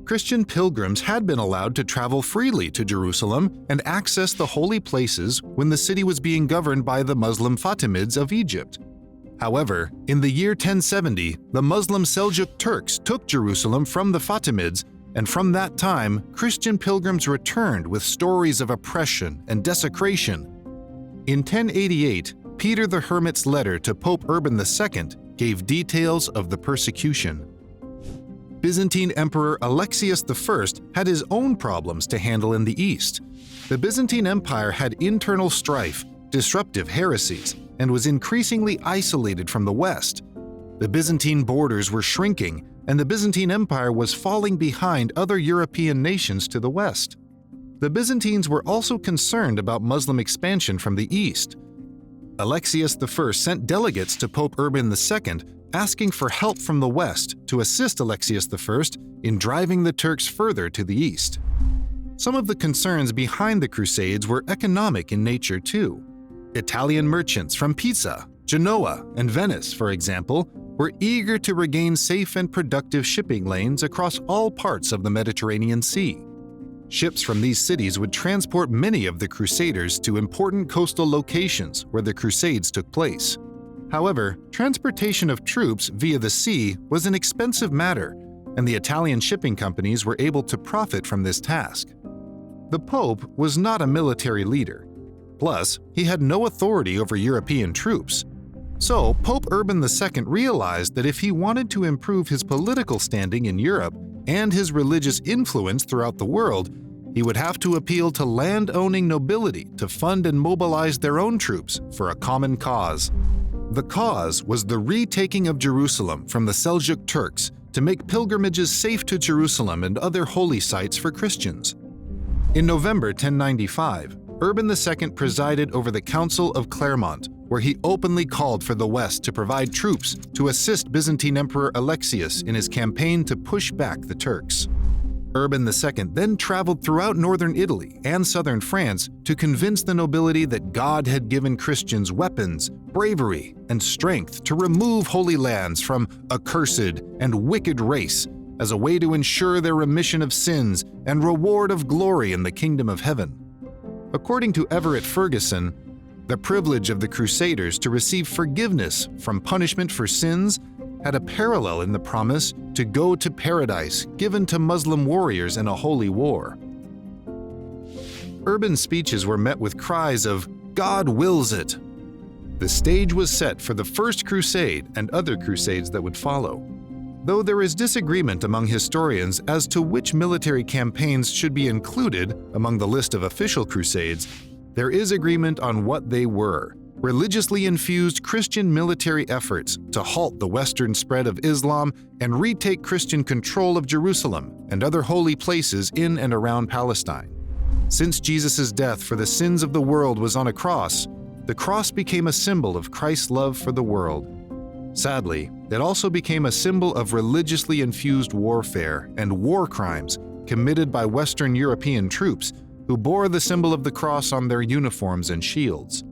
S1: Christian pilgrims had been allowed to travel freely to Jerusalem and access the holy places when the city was being governed by the Muslim Fatimids of Egypt. However, in the year 1070, the Muslim Seljuk Turks took Jerusalem from the Fatimids, and from that time, Christian pilgrims returned with stories of oppression and desecration. In 1088, Peter the Hermit's letter to Pope Urban II gave details of the persecution. Byzantine Emperor Alexius I had his own problems to handle in the East. The Byzantine Empire had internal strife, disruptive heresies, and was increasingly isolated from the West. The Byzantine borders were shrinking, and the Byzantine Empire was falling behind other European nations to the west. The Byzantines were also concerned about Muslim expansion from the east. Alexius I sent delegates to Pope Urban II asking for help from the west to assist Alexius I in driving the Turks further to the east. Some of the concerns behind the Crusades were economic in nature too. Italian merchants from Pisa, Genoa, and Venice, for example, were eager to regain safe and productive shipping lanes across all parts of the Mediterranean Sea. Ships from these cities would transport many of the Crusaders to important coastal locations where the Crusades took place. However, transportation of troops via the sea was an expensive matter, and the Italian shipping companies were able to profit from this task. The Pope was not a military leader. Plus, he had no authority over European troops. So, Pope Urban II realized that if he wanted to improve his political standing in Europe and his religious influence throughout the world, he would have to appeal to land-owning nobility to fund and mobilize their own troops for a common cause. The cause was the retaking of Jerusalem from the Seljuk Turks to make pilgrimages safe to Jerusalem and other holy sites for Christians. In November 1095, Urban II presided over the Council of Clermont, where he openly called for the West to provide troops to assist Byzantine Emperor Alexius in his campaign to push back the Turks. Urban II then traveled throughout northern Italy and southern France to convince the nobility that God had given Christians weapons, bravery, and strength to remove holy lands from a cursed and wicked race as a way to ensure their remission of sins and reward of glory in the kingdom of heaven. According to Everett Ferguson, the privilege of the Crusaders to receive forgiveness from punishment for sins had a parallel in the promise to go to paradise given to Muslim warriors in a holy war. Urban's speeches were met with cries of "God wills it." The stage was set for the First Crusade and other crusades that would follow. Though there is disagreement among historians as to which military campaigns should be included among the list of official crusades, there is agreement on what they were: religiously infused Christian military efforts to halt the western spread of Islam and retake Christian control of Jerusalem and other holy places in and around Palestine. Since Jesus' death for the sins of the world was on a cross, the cross became a symbol of Christ's love for the world. Sadly, it also became a symbol of religiously infused warfare and war crimes committed by Western European troops who bore the symbol of the cross on their uniforms and shields.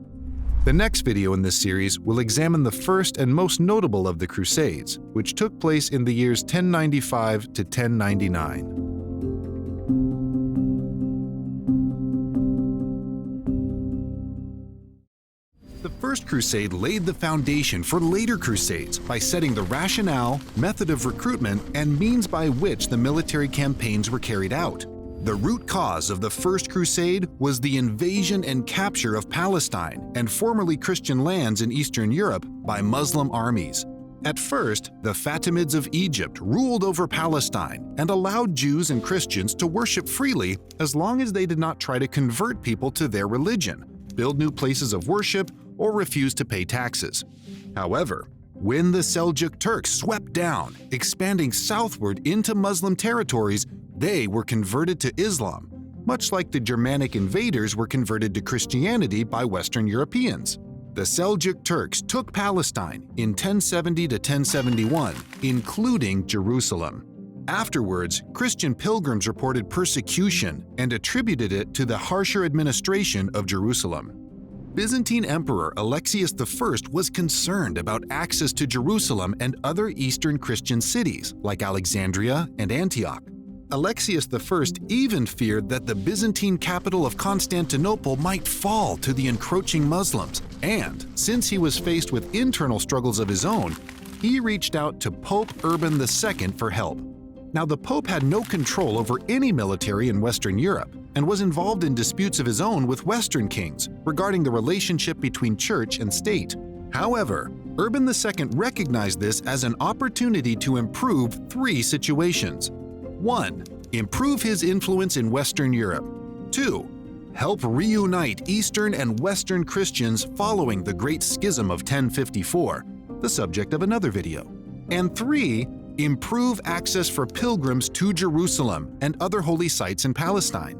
S1: The next video in this series will examine the first and most notable of the Crusades, which took place in the years 1095 to 1099. The First Crusade laid the foundation for later crusades by setting the rationale, method of recruitment, and means by which the military campaigns were carried out. The root cause of the First Crusade was the invasion and capture of Palestine and formerly Christian lands in Eastern Europe by Muslim armies. At first, the Fatimids of Egypt ruled over Palestine and allowed Jews and Christians to worship freely as long as they did not try to convert people to their religion, build new places of worship, or refuse to pay taxes. However, when the Seljuk Turks swept down, expanding southward into Muslim territories, they were converted to Islam, much like the Germanic invaders were converted to Christianity by Western Europeans. The Seljuk Turks took Palestine in 1070 to 1071, including Jerusalem. Afterwards, Christian pilgrims reported persecution and attributed it to the harsher administration of Jerusalem. Byzantine Emperor Alexius I was concerned about access to Jerusalem and other Eastern Christian cities like Alexandria and Antioch. Alexius I even feared that the Byzantine capital of Constantinople might fall to the encroaching Muslims, and since he was faced with internal struggles of his own, he reached out to Pope Urban II for help. Now, the Pope had no control over any military in Western Europe and was involved in disputes of his own with Western kings regarding the relationship between church and state. However, Urban II recognized this as an opportunity to improve three situations. 1. Improve his influence in Western Europe. 2. Help reunite Eastern and Western Christians following the Great Schism of 1054, the subject of another video. And 3. Improve access for pilgrims to Jerusalem and other holy sites in Palestine.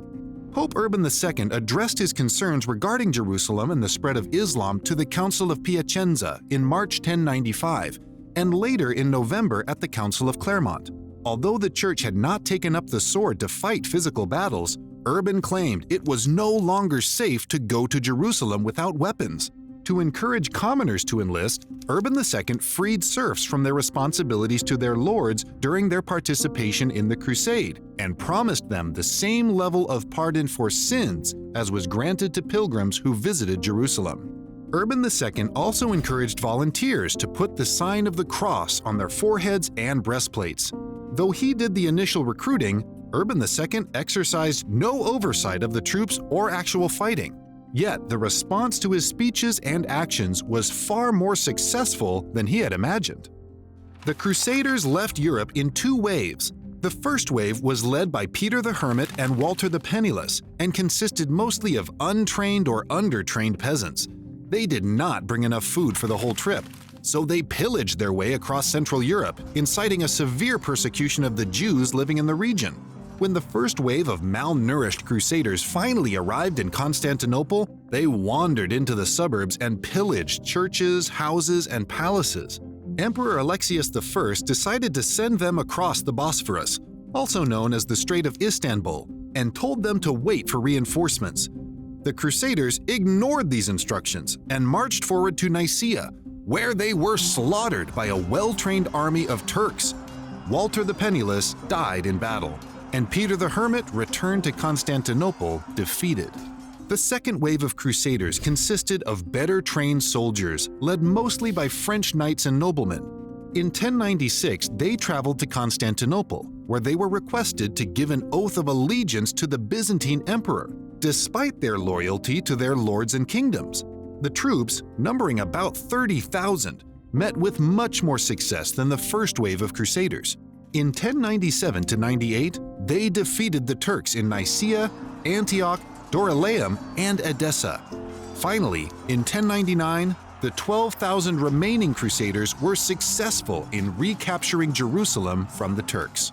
S1: Pope Urban II addressed his concerns regarding Jerusalem and the spread of Islam to the Council of Piacenza in March 1095, and later in November at the Council of Clermont. Although the Church had not taken up the sword to fight physical battles, Urban claimed it was no longer safe to go to Jerusalem without weapons. To encourage commoners to enlist, Urban II freed serfs from their responsibilities to their lords during their participation in the Crusade and promised them the same level of pardon for sins as was granted to pilgrims who visited Jerusalem. Urban II also encouraged volunteers to put the sign of the cross on their foreheads and breastplates. Though he did the initial recruiting, Urban II exercised no oversight of the troops or actual fighting. Yet the response to his speeches and actions was far more successful than he had imagined. The Crusaders left Europe in two waves. The first wave was led by Peter the Hermit and Walter the Penniless and consisted mostly of untrained or undertrained peasants. They did not bring enough food for the whole trip, so they pillaged their way across Central Europe, inciting a severe persecution of the Jews living in the region. When the first wave of malnourished crusaders finally arrived in Constantinople, they wandered into the suburbs and pillaged churches, houses, and palaces. Emperor Alexius I decided to send them across the Bosphorus, also known as the Strait of Istanbul, and told them to wait for reinforcements. The Crusaders ignored these instructions and marched forward to Nicaea, where they were slaughtered by a well-trained army of Turks. Walter the Penniless died in battle, and Peter the Hermit returned to Constantinople defeated. The second wave of Crusaders consisted of better-trained soldiers, led mostly by French knights and noblemen. In 1096, they traveled to Constantinople, where they were requested to give an oath of allegiance to the Byzantine emperor. despite their loyalty to their lords and kingdoms. The troops, numbering about 30,000, met with much more success than the first wave of Crusaders. In 1097–98, they defeated the Turks in Nicaea, Antioch, Dorylaeum, and Edessa. Finally, in 1099, the 12,000 remaining Crusaders were successful in recapturing Jerusalem from the Turks.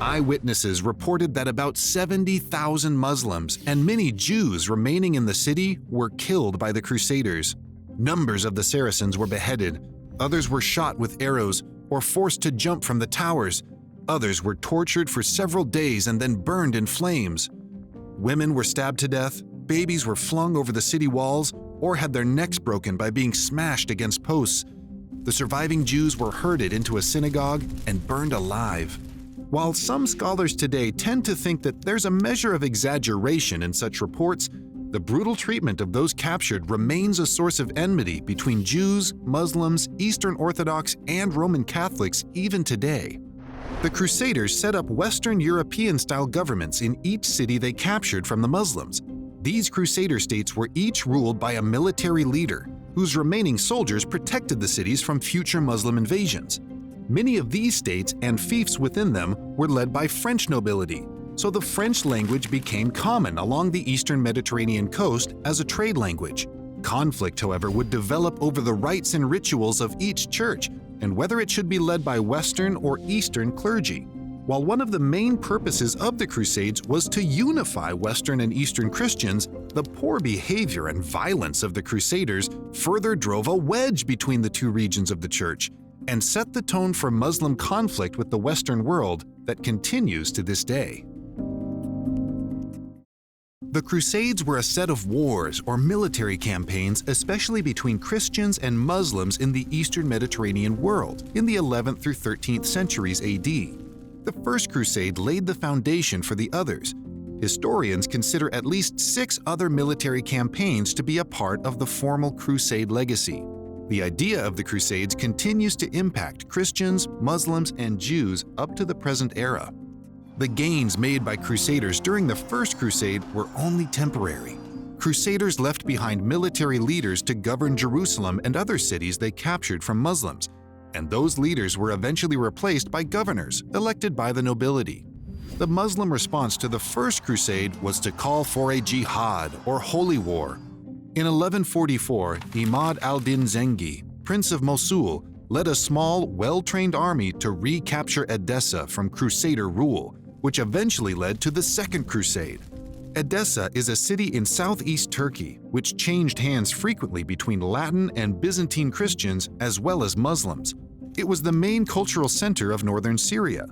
S1: Eyewitnesses reported that about 70,000 Muslims and many Jews remaining in the city were killed by the Crusaders. Numbers of the Saracens were beheaded, others were shot with arrows or forced to jump from the towers. Others were tortured for several days and then burned in flames. Women were stabbed to death, babies were flung over the city walls, or had their necks broken by being smashed against posts. The surviving Jews were herded into a synagogue and burned alive. While some scholars today tend to think that there's a measure of exaggeration in such reports, the brutal treatment of those captured remains a source of enmity between Jews, Muslims, Eastern Orthodox, and Roman Catholics even today. The Crusaders set up Western European-style governments in each city they captured from the Muslims. These Crusader states were each ruled by a military leader, whose remaining soldiers protected the cities from future Muslim invasions. Many of these states and fiefs within them were led by French nobility, so the French language became common along the eastern Mediterranean coast as a trade language. Conflict, however, would develop over the rites and rituals of each church and whether it should be led by Western or Eastern clergy. While one of the main purposes of the Crusades was to unify Western and Eastern Christians, the poor behavior and violence of the Crusaders further drove a wedge between the two regions of the Church and set the tone for Muslim conflict with the Western world that continues to this day. The Crusades were a set of wars or military campaigns, especially between Christians and Muslims in the Eastern Mediterranean world in the 11th through 13th centuries AD. The First Crusade laid the foundation for the others. Historians consider at least 6 other military campaigns to be a part of the formal Crusade legacy. The idea of the Crusades continues to impact Christians, Muslims, and Jews up to the present era. The gains made by Crusaders during the First Crusade were only temporary. Crusaders left behind military leaders to govern Jerusalem and other cities they captured from Muslims, and those leaders were eventually replaced by governors elected by the nobility. The Muslim response to the First Crusade was to call for a jihad or holy war. In 1144, Imad al-Din Zengi, Prince of Mosul, led a small, well-trained army to recapture Edessa from Crusader rule, which eventually led to the Second Crusade. Edessa is a city in southeast Turkey, which changed hands frequently between Latin and Byzantine Christians as well as Muslims. It was the main cultural center of northern Syria.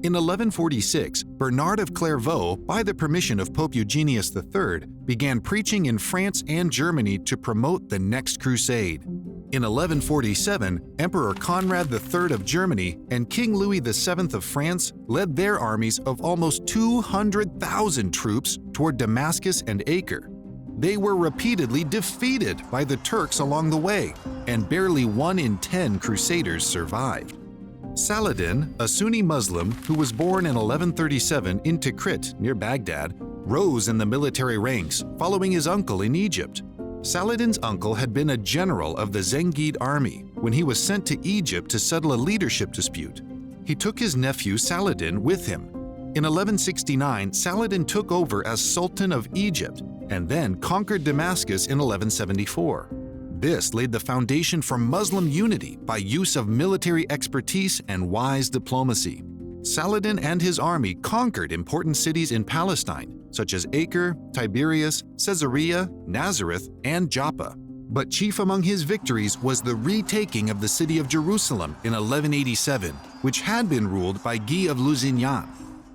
S1: In 1146, Bernard of Clairvaux, by the permission of Pope Eugenius III, began preaching in France and Germany to promote the next crusade. In 1147, Emperor Conrad III of Germany and King Louis VII of France led their armies of almost 200,000 troops toward Damascus and Acre. They were repeatedly defeated by the Turks along the way, and barely 1 in 10 crusaders survived. Saladin, a Sunni Muslim who was born in 1137 in Tikrit near Baghdad, rose in the military ranks following his uncle in Egypt. Saladin's uncle had been a general of the Zengid army when he was sent to Egypt to settle a leadership dispute. He took his nephew Saladin with him. In 1169, Saladin took over as Sultan of Egypt and then conquered Damascus in 1174. This laid the foundation for Muslim unity by use of military expertise and wise diplomacy. Saladin and his army conquered important cities in Palestine, such as Acre, Tiberias, Caesarea, Nazareth, and Joppa. But chief among his victories was the retaking of the city of Jerusalem in 1187, which had been ruled by Guy of Lusignan.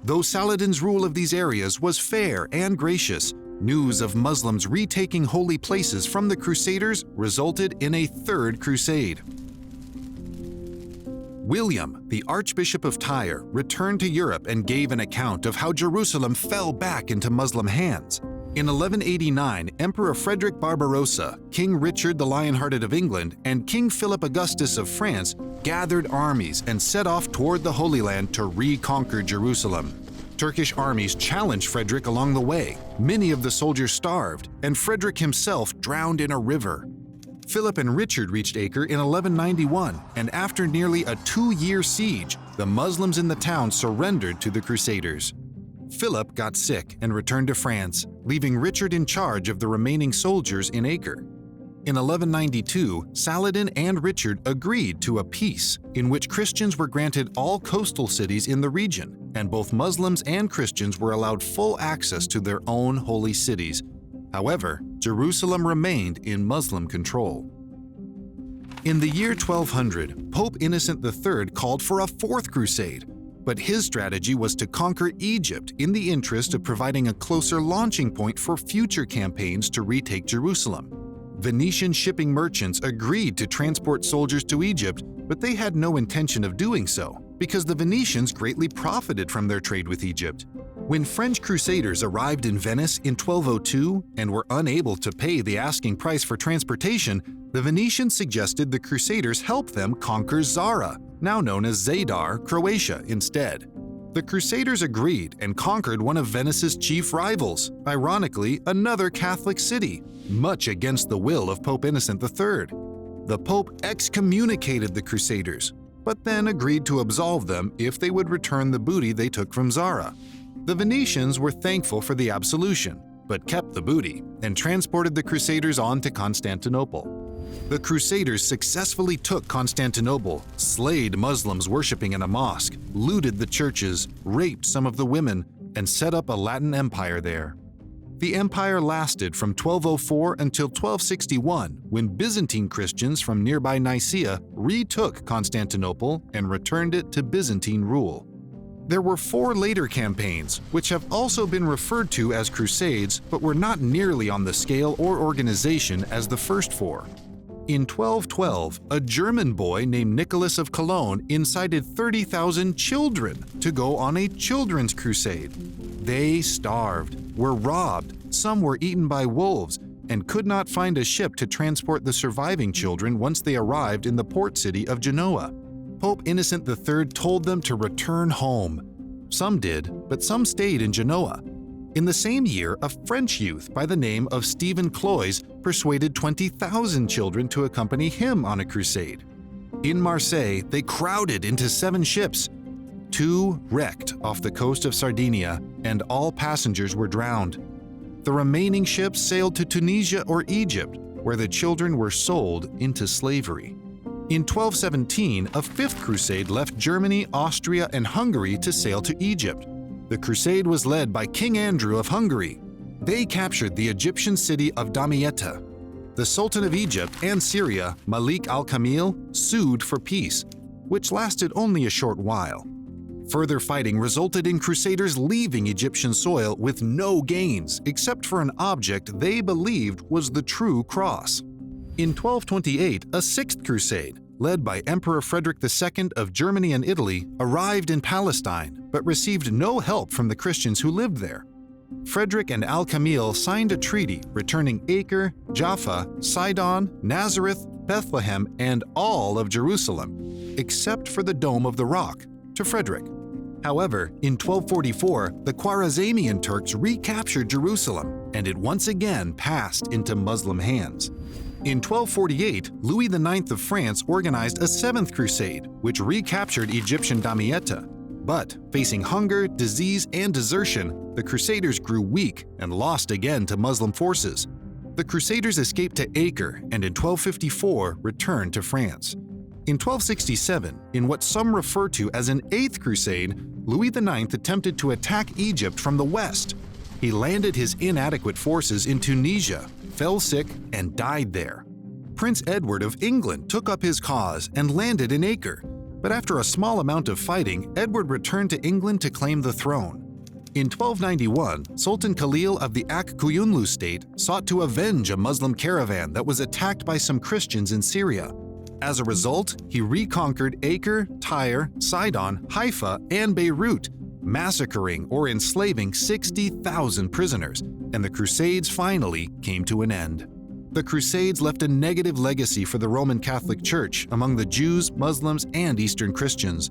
S1: Though Saladin's rule of these areas was fair and gracious, news of Muslims retaking holy places from the Crusaders resulted in a third crusade. William, the Archbishop of Tyre, returned to Europe and gave an account of how Jerusalem fell back into Muslim hands. In 1189, Emperor Frederick Barbarossa, King Richard the Lionhearted of England, and King Philip Augustus of France gathered armies and set off toward the Holy Land to reconquer Jerusalem. Turkish armies challenged Frederick along the way. Many of the soldiers starved, and Frederick himself drowned in a river. Philip and Richard reached Acre in 1191, and after nearly a 2-year siege, the Muslims in the town surrendered to the Crusaders. Philip got sick and returned to France, leaving Richard in charge of the remaining soldiers in Acre. In 1192, Saladin and Richard agreed to a peace in which Christians were granted all coastal cities in the region, and both Muslims and Christians were allowed full access to their own holy cities. However, Jerusalem remained in Muslim control. In the year 1200, Pope Innocent III called for a fourth crusade, but his strategy was to conquer Egypt in the interest of providing a closer launching point for future campaigns to retake Jerusalem. Venetian shipping merchants agreed to transport soldiers to Egypt, but they had no intention of doing so because the Venetians greatly profited from their trade with Egypt. When French crusaders arrived in Venice in 1202 and were unable to pay the asking price for transportation, the Venetians suggested the crusaders help them conquer Zara, now known as Zadar, Croatia, instead. The Crusaders agreed and conquered one of Venice's chief rivals, ironically another Catholic city, much against the will of Pope Innocent III. The Pope excommunicated the Crusaders, but then agreed to absolve them if they would return the booty they took from Zara. The Venetians were thankful for the absolution, but kept the booty and transported the Crusaders on to Constantinople. The Crusaders successfully took Constantinople, slayed Muslims worshipping in a mosque, looted the churches, raped some of the women, and set up a Latin empire there. The empire lasted from 1204 until 1261, when Byzantine Christians from nearby Nicaea retook Constantinople and returned it to Byzantine rule. There were 4 later campaigns, which have also been referred to as Crusades, but were not nearly on the scale or organization as the first 4. In 1212, a German boy named Nicholas of Cologne incited 30,000 children to go on a children's crusade. They starved, were robbed, some were eaten by wolves, and could not find a ship to transport the surviving children once they arrived in the port city of Genoa. Pope Innocent III told them to return home. Some did, but some stayed in Genoa. In the same year, a French youth by the name of Stephen Cloyes persuaded 20,000 children to accompany him on a crusade. In Marseille, they crowded into 7 ships. 2 wrecked off the coast of Sardinia, and all passengers were drowned. The remaining ships sailed to Tunisia or Egypt, where the children were sold into slavery. In 1217, a 5th crusade left Germany, Austria, and Hungary to sail to Egypt. The crusade was led by King Andrew of Hungary. They captured the Egyptian city of Damietta. The Sultan of Egypt and Syria, Malik al-Kamil, sued for peace, which lasted only a short while. Further fighting resulted in crusaders leaving Egyptian soil with no gains except for an object they believed was the true cross. In 1228, a 6th crusade, led by Emperor Frederick II of Germany and Italy, arrived in Palestine but received no help from the Christians who lived there. Frederick and Al-Kamil signed a treaty returning Acre, Jaffa, Sidon, Nazareth, Bethlehem, and all of Jerusalem, except for the Dome of the Rock, to Frederick. However, in 1244, the Khwarezmian Turks recaptured Jerusalem, and it once again passed into Muslim hands. In 1248, Louis IX of France organized a 7th crusade, which recaptured Egyptian Damietta. But, facing hunger, disease, and desertion, the Crusaders grew weak and lost again to Muslim forces. The Crusaders escaped to Acre and in 1254 returned to France. In 1267, in what some refer to as an 8th crusade, Louis IX attempted to attack Egypt from the west. He landed his inadequate forces in Tunisia, fell sick, and died there. Prince Edward of England took up his cause and landed in Acre, but after a small amount of fighting, Edward returned to England to claim the throne. In 1291, Sultan Khalil of the Ak-Kuyunlu state sought to avenge a Muslim caravan that was attacked by some Christians in Syria. As a result, he reconquered Acre, Tyre, Sidon, Haifa, and Beirut, massacring or enslaving 60,000 prisoners, and the Crusades finally came to an end. The Crusades left a negative legacy for the Roman Catholic Church among the Jews, Muslims, and Eastern Christians.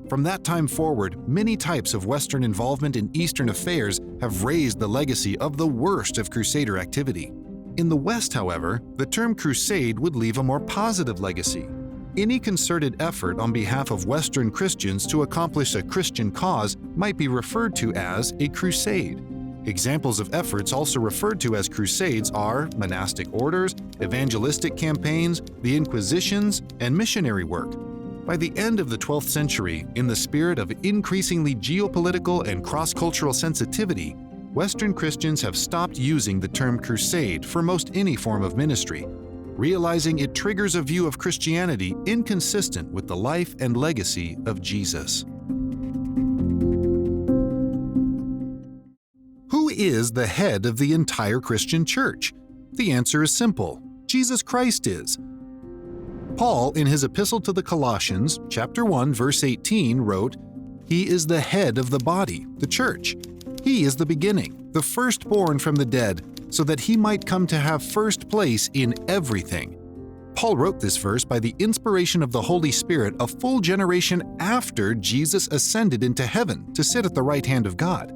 S1: From that time forward, many types of Western involvement in Eastern affairs have raised the legacy of the worst of Crusader activity. In the West, however, the term crusade would leave a more positive legacy. Any concerted effort on behalf of Western Christians to accomplish a Christian cause might be referred to as a crusade. Examples of efforts also referred to as crusades are monastic orders, evangelistic campaigns, the Inquisitions, and missionary work. By the end of the 12th century, in the spirit of increasingly geopolitical and cross-cultural sensitivity, Western Christians have stopped using the term crusade for most any form of ministry, realizing it triggers a view of Christianity inconsistent with the life and legacy of Jesus. Who is the head of the entire Christian church? The answer is simple: Jesus Christ is. Paul, in his epistle to the Colossians, chapter 1, verse 18, wrote, "He is the head of the body, the church. He is the beginning, the firstborn from the dead, so that he might come to have first place in everything." Paul wrote this verse by the inspiration of the Holy Spirit a full generation after Jesus ascended into heaven to sit at the right hand of God.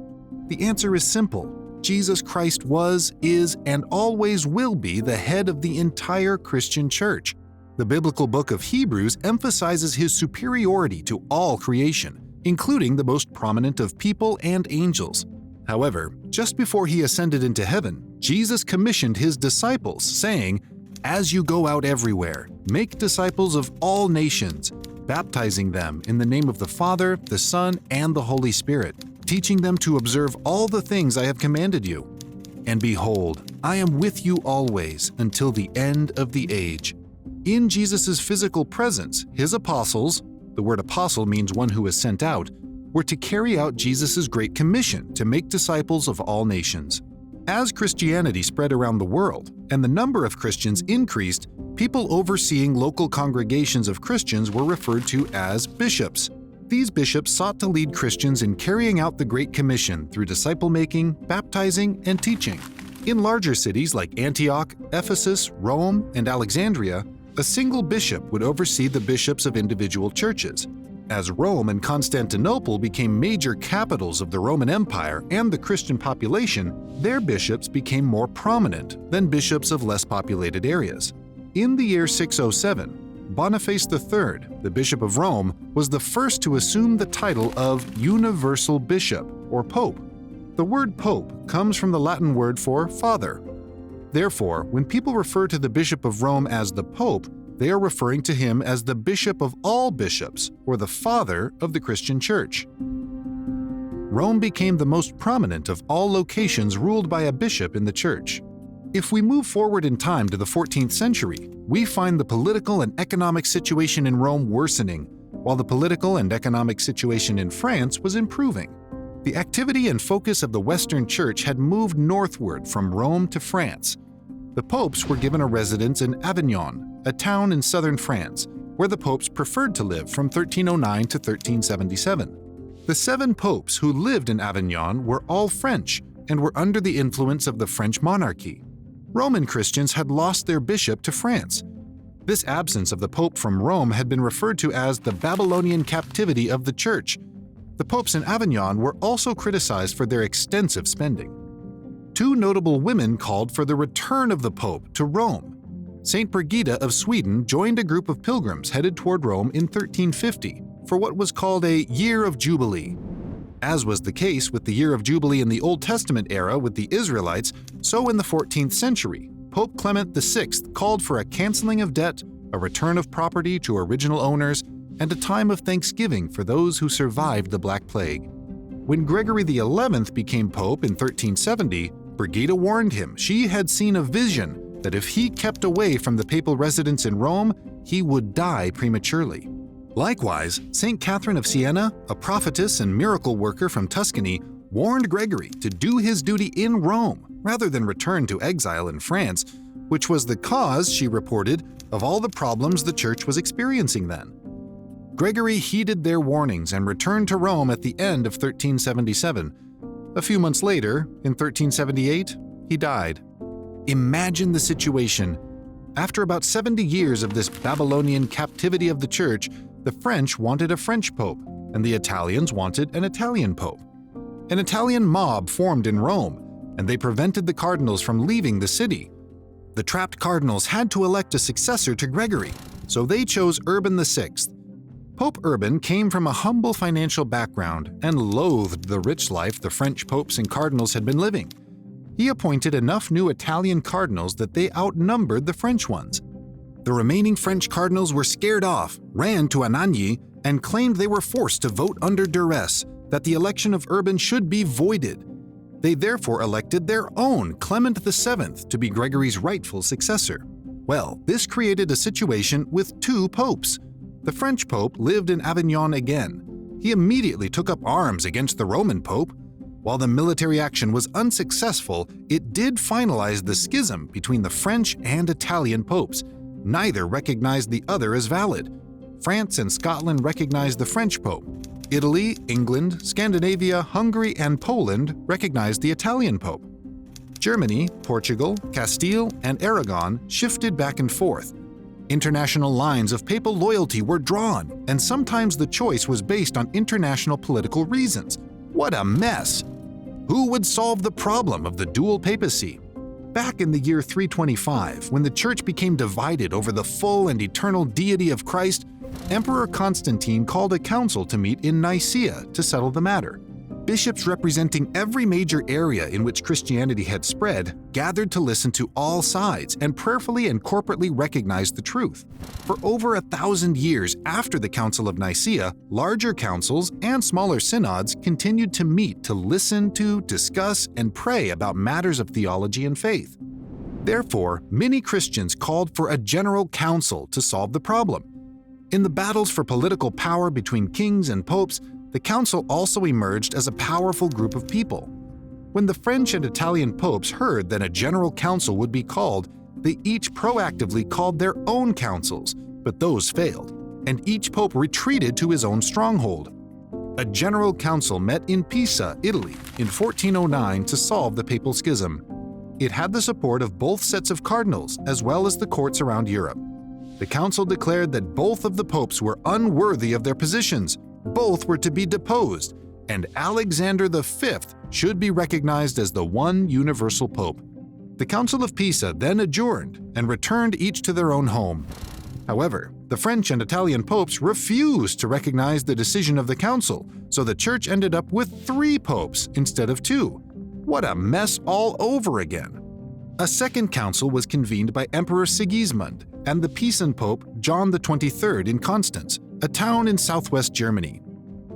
S1: The answer is simple: Jesus Christ was, is, and always will be the head of the entire Christian church. The biblical book of Hebrews emphasizes his superiority to all creation, including the most prominent of people and angels. However, just before he ascended into heaven, Jesus commissioned his disciples, saying, "As you go out everywhere, make disciples of all nations, baptizing them in the name of the Father, the Son, and the Holy Spirit, teaching them to observe all the things I have commanded you. And behold, I am with you always until the end of the age." In Jesus' physical presence, his apostles, the word apostle means one who is sent out, were to carry out Jesus' great commission to make disciples of all nations. As Christianity spread around the world and the number of Christians increased, people overseeing local congregations of Christians were referred to as bishops. These bishops sought to lead Christians in carrying out the Great Commission through disciple-making, baptizing, and teaching. In larger cities like Antioch, Ephesus, Rome, and Alexandria, a single bishop would oversee the bishops of individual churches. As Rome and Constantinople became major capitals of the Roman Empire and the Christian population, their bishops became more prominent than bishops of less populated areas. In the year 607, Boniface III, the Bishop of Rome, was the first to assume the title of Universal Bishop, or Pope. The word Pope comes from the Latin word for father. Therefore, when people refer to the Bishop of Rome as the Pope, they are referring to him as the Bishop of all bishops, or the Father of the Christian Church. Rome became the most prominent of all locations ruled by a bishop in the Church. If we move forward in time to the 14th century, we find the political and economic situation in Rome worsening, while the political and economic situation in France was improving. The activity and focus of the Western Church had moved northward from Rome to France. The popes were given a residence in Avignon, a town in southern France, where the popes preferred to live from 1309 to 1377. The 7 popes who lived in Avignon were all French and were under the influence of the French monarchy. Roman Christians had lost their bishop to France. This absence of the pope from Rome had been referred to as the Babylonian captivity of the Church. The popes in Avignon were also criticized for their extensive spending. 2 notable women called for the return of the pope to Rome. Saint Brigida of Sweden joined a group of pilgrims headed toward Rome in 1350 for what was called a Year of Jubilee. As was the case with the Year of Jubilee in the Old Testament era with the Israelites, so in the 14th century, Pope Clement VI called for a canceling of debt, a return of property to original owners, and a time of thanksgiving for those who survived the Black Plague. When Gregory XI became pope in 1370, Brigida warned him she had seen a vision that if he kept away from the papal residence in Rome, he would die prematurely. Likewise, St. Catherine of Siena, a prophetess and miracle worker from Tuscany, warned Gregory to do his duty in Rome rather than return to exile in France, which was the cause, she reported, of all the problems the Church was experiencing then. Gregory heeded their warnings and returned to Rome at the end of 1377. A few months later, in 1378, he died. Imagine the situation. After about 70 years of this Babylonian captivity of the Church, the French wanted a French pope. and the Italians wanted an Italian pope. An Italian mob formed in Rome, and they prevented the cardinals from leaving the city. The trapped cardinals had to elect a successor to Gregory, so they chose Urban VI. Pope Urban came from a humble financial background and loathed the rich life the French popes and cardinals had been living. He appointed enough new Italian cardinals that they outnumbered the French ones. The remaining French cardinals were scared off, ran to Anagni, and claimed they were forced to vote under duress, that the election of Urban should be voided. They therefore elected their own Clement VII to be Gregory's rightful successor. Well, this created a situation with two popes. The French pope lived in Avignon again. He immediately took up arms against the Roman pope. While the military action was unsuccessful, it did finalize the schism between the French and Italian popes. Neither recognized the other as valid. France and Scotland recognized the French pope. Italy, England, Scandinavia, Hungary, and Poland recognized the Italian pope. Germany, Portugal, Castile, and Aragon shifted back and forth. International lines of papal loyalty were drawn, and sometimes the choice was based on international political reasons. What a mess! Who would solve the problem of the dual papacy? Back in the year 325, when the Church became divided over the full and eternal deity of Christ, Emperor Constantine called a council to meet in Nicaea to settle the matter. Bishops representing every major area in which Christianity had spread gathered to listen to all sides and prayerfully and corporately recognized the truth. For over 1,000 years after the Council of Nicaea, larger councils and smaller synods continued to meet to listen to, discuss, and pray about matters of theology and faith. Therefore, many Christians called for a general council to solve the problem. In the battles for political power between kings and popes, the council also emerged as a powerful group of people. When the French and Italian popes heard that a general council would be called, they each proactively called their own councils, but those failed, and each pope retreated to his own stronghold. A general council met in Pisa, Italy, in 1409 to solve the Papal Schism. It had the support of both sets of cardinals as well as the courts around Europe. The council declared that both of the popes were unworthy of their positions. Both were to be deposed, and Alexander V should be recognized as the one universal pope. The Council of Pisa then adjourned and returned each to their own home. However, the French and Italian popes refused to recognize the decision of the council, so the Church ended up with 3 popes instead of 2. What a mess all over again! A second council was convened by Emperor Sigismund and the Pisan Pope John XXIII in Constance, a town in southwest Germany.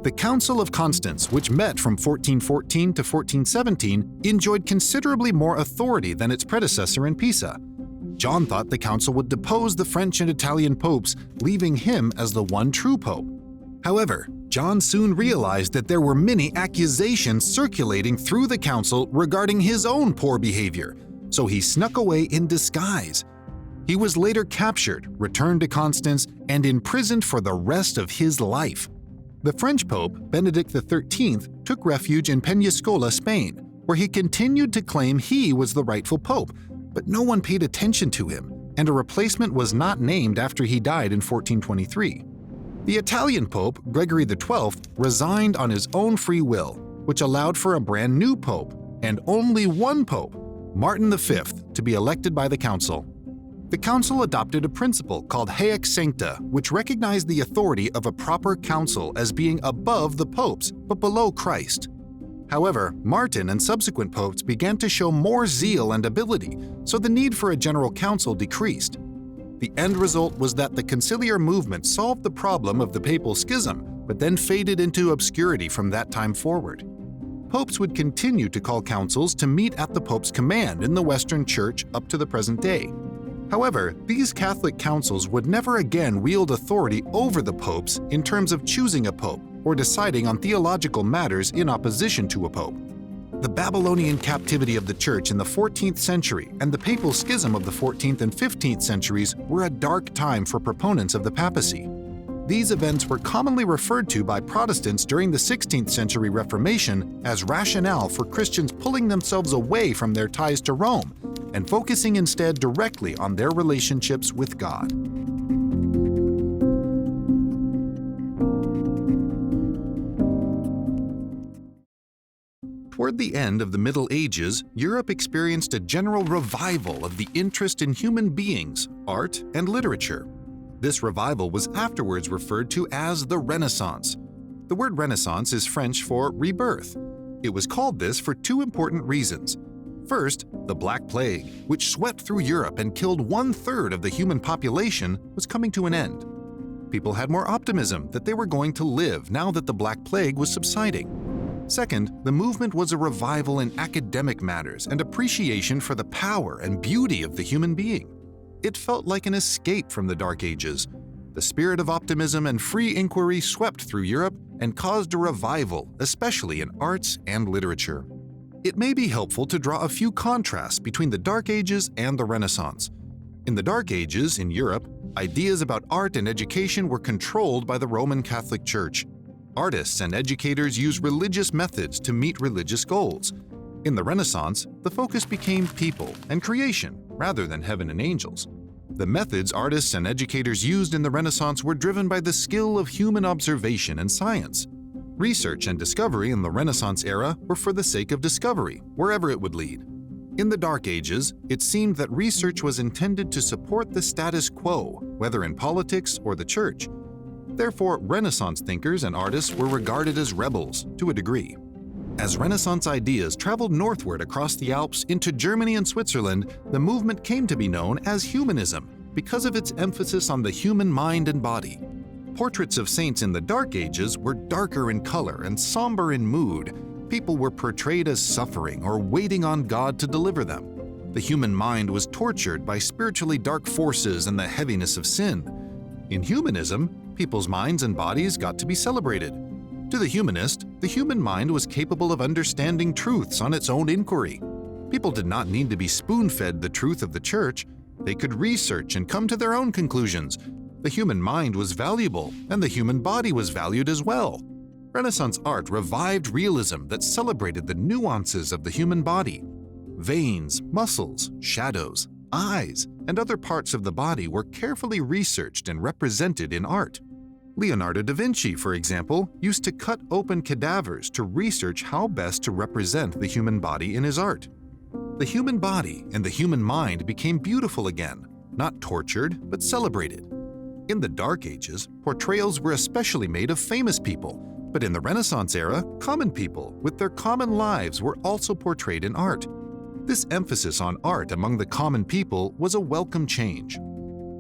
S1: The Council of Constance, which met from 1414 to 1417, enjoyed considerably more authority than its predecessor in Pisa. John thought the council would depose the French and Italian popes, leaving him as the one true pope. However, John soon realized that there were many accusations circulating through the council regarding his own poor behavior, so he snuck away in disguise. He was later captured, returned to Constance, and imprisoned for the rest of his life. The French Pope, Benedict XIII, took refuge in Peñascola, Spain, where he continued to claim he was the rightful pope, but no one paid attention to him, and a replacement was not named after he died in 1423. The Italian Pope, Gregory XII, resigned on his own free will, which allowed for a brand new pope, and only one pope, Martin V, to be elected by the council. The council adopted a principle called haec sancta, which recognized the authority of a proper council as being above the popes, but below Christ. However, Martin and subsequent popes began to show more zeal and ability, so the need for a general council decreased. The end result was that the conciliar movement solved the problem of the Papal Schism, but then faded into obscurity from that time forward. Popes would continue to call councils to meet at the Pope's command in the Western Church up to the present day. However, these Catholic councils would never again wield authority over the popes in terms of choosing a pope or deciding on theological matters in opposition to a pope. The Babylonian captivity of the Church in the 14th century and the Papal Schism of the 14th and 15th centuries were a dark time for proponents of the papacy. These events were commonly referred to by Protestants during the 16th century Reformation as rationale for Christians pulling themselves away from their ties to Rome and focusing instead directly on their relationships with God. Toward the end of the Middle Ages, Europe experienced a general revival of the interest in human beings, art, and literature. This revival was afterwards referred to as the Renaissance. The word Renaissance is French for rebirth. It was called this for two important reasons. First, the Black Plague, which swept through Europe and killed 1/3 of the human population, was coming to an end. People had more optimism that they were going to live now that the Black Plague was subsiding. Second, the movement was a revival in academic matters and appreciation for the power and beauty of the human being. It felt like an escape from the Dark Ages. The spirit of optimism and free inquiry swept through Europe and caused a revival, especially in arts and literature. It may be helpful to draw a few contrasts between the Dark Ages and the Renaissance. In the Dark Ages, in Europe, ideas about art and education were controlled by the Roman Catholic Church. Artists and educators used religious methods to meet religious goals. In the Renaissance, the focus became people and creation rather than heaven and angels. The methods artists and educators used in the Renaissance were driven by the skill of human observation and science. Research and discovery in the Renaissance era were for the sake of discovery, wherever it would lead. In the Dark Ages, it seemed that research was intended to support the status quo, whether in politics or the church. Therefore, Renaissance thinkers and artists were regarded as rebels, to a degree. As Renaissance ideas traveled northward across the Alps into Germany and Switzerland, the movement came to be known as Humanism because of its emphasis on the human mind and body. Portraits of saints in the Dark Ages were darker in color and somber in mood. People were portrayed as suffering or waiting on God to deliver them. The human mind was tortured by spiritually dark forces and the heaviness of sin. In humanism, people's minds and bodies got to be celebrated. To the humanist, the human mind was capable of understanding truths on its own inquiry. People did not need to be spoon-fed the truth of the church. They could research and come to their own conclusions. The human mind was valuable, and the human body was valued as well. Renaissance art revived realism that celebrated the nuances of the human body. Veins, muscles, shadows, eyes, and other parts of the body were carefully researched and represented in art. Leonardo da Vinci, for example, used to cut open cadavers to research how best to represent the human body in his art. The human body and the human mind became beautiful again, not tortured, but celebrated. In the Dark Ages, portrayals were especially made of famous people, but in the Renaissance era, common people with their common lives were also portrayed in art. This emphasis on art among the common people was a welcome change.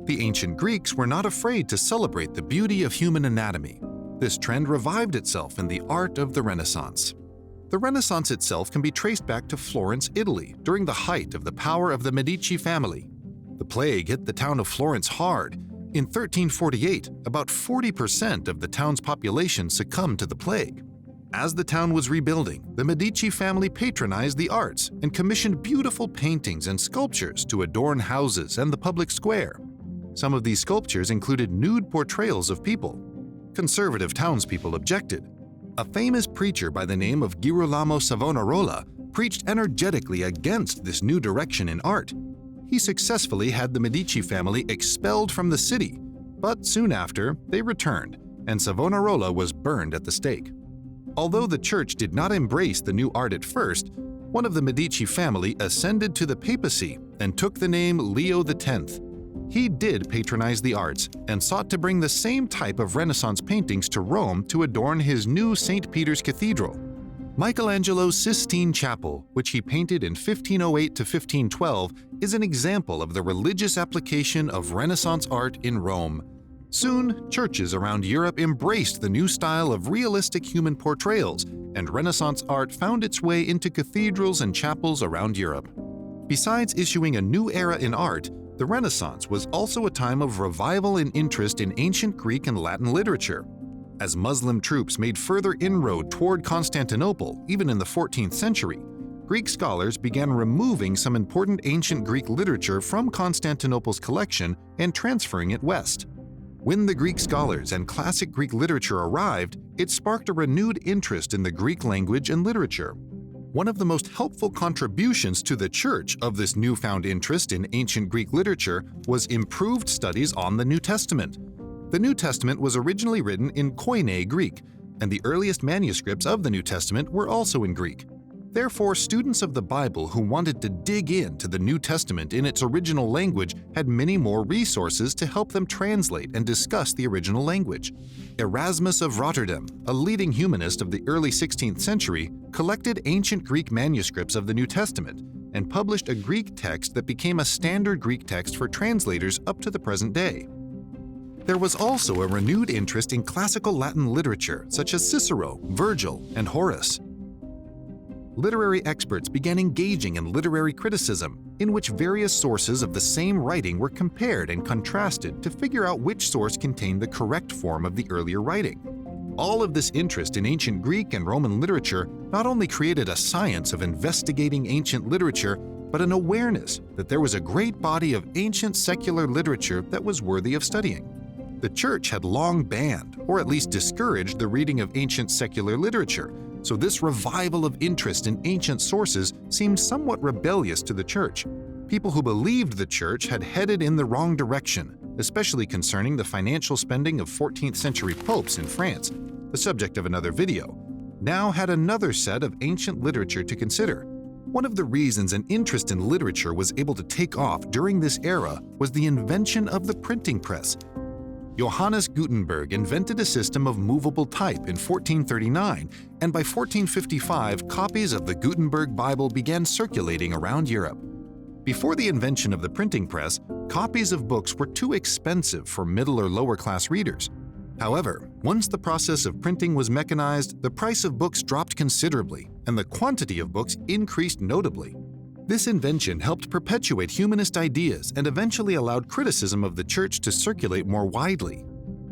S1: The ancient Greeks were not afraid to celebrate the beauty of human anatomy. This trend revived itself in the art of the Renaissance. The Renaissance itself can be traced back to Florence, Italy, during the height of the power of the Medici family. The plague hit the town of Florence hard. In 1348, about 40% of the town's population succumbed to the plague. As the town was rebuilding, the Medici family patronized the arts and commissioned beautiful paintings and sculptures to adorn houses and the public square. Some of these sculptures included nude portrayals of people. Conservative townspeople objected. A famous preacher by the name of Girolamo Savonarola preached energetically against this new direction in art. He successfully had the Medici family expelled from the city, but soon after, they returned, and Savonarola was burned at the stake. Although the church did not embrace the new art at first, one of the Medici family ascended to the Papacy and took the name Leo X. He did patronize the arts and sought to bring the same type of Renaissance paintings to Rome to adorn his new St. Peter's Cathedral. Michelangelo's Sistine Chapel, which he painted in 1508 to 1512, is an example of the religious application of Renaissance art in Rome. Soon, churches around Europe embraced the new style of realistic human portrayals, and Renaissance art found its way into cathedrals and chapels around Europe. Besides issuing a new era in art, the Renaissance was also a time of revival and interest in ancient Greek and Latin literature. As Muslim troops made further inroad toward Constantinople, even in the 14th century, Greek scholars began removing some important ancient Greek literature from Constantinople's collection and transferring it west. When the Greek scholars and classic Greek literature arrived, it sparked a renewed interest in the Greek language and literature. One of the most helpful contributions to the Church of this newfound interest in ancient Greek literature was improved studies on the New Testament. The New Testament was originally written in Koine Greek, and the earliest manuscripts of the New Testament were also in Greek. Therefore, students of the Bible who wanted to dig into the New Testament in its original language had many more resources to help them translate and discuss the original language. Erasmus of Rotterdam, a leading humanist of the early 16th century, collected ancient Greek manuscripts of the New Testament and published a Greek text that became a standard Greek text for translators up to the present day. There was also a renewed interest in classical Latin literature such as Cicero, Virgil, and Horace. Literary experts began engaging in literary criticism, in which various sources of the same writing were compared and contrasted to figure out which source contained the correct form of the earlier writing. All of this interest in ancient Greek and Roman literature not only created a science of investigating ancient literature, but an awareness that there was a great body of ancient secular literature that was worthy of studying. The Church had long banned, or at least discouraged, the reading of ancient secular literature, so this revival of interest in ancient sources seemed somewhat rebellious to the Church. People who believed the Church had headed in the wrong direction, especially concerning the financial spending of 14th century popes in France, the subject of another video, now had another set of ancient literature to consider. One of the reasons an interest in literature was able to take off during this era was the invention of the printing press. Johannes Gutenberg invented a system of movable type in 1439, and by 1455, copies of the Gutenberg Bible began circulating around Europe. Before the invention of the printing press, copies of books were too expensive for middle or lower class readers. However, once the process of printing was mechanized, the price of books dropped considerably, and the quantity of books increased notably. This invention helped perpetuate humanist ideas and eventually allowed criticism of the Church to circulate more widely.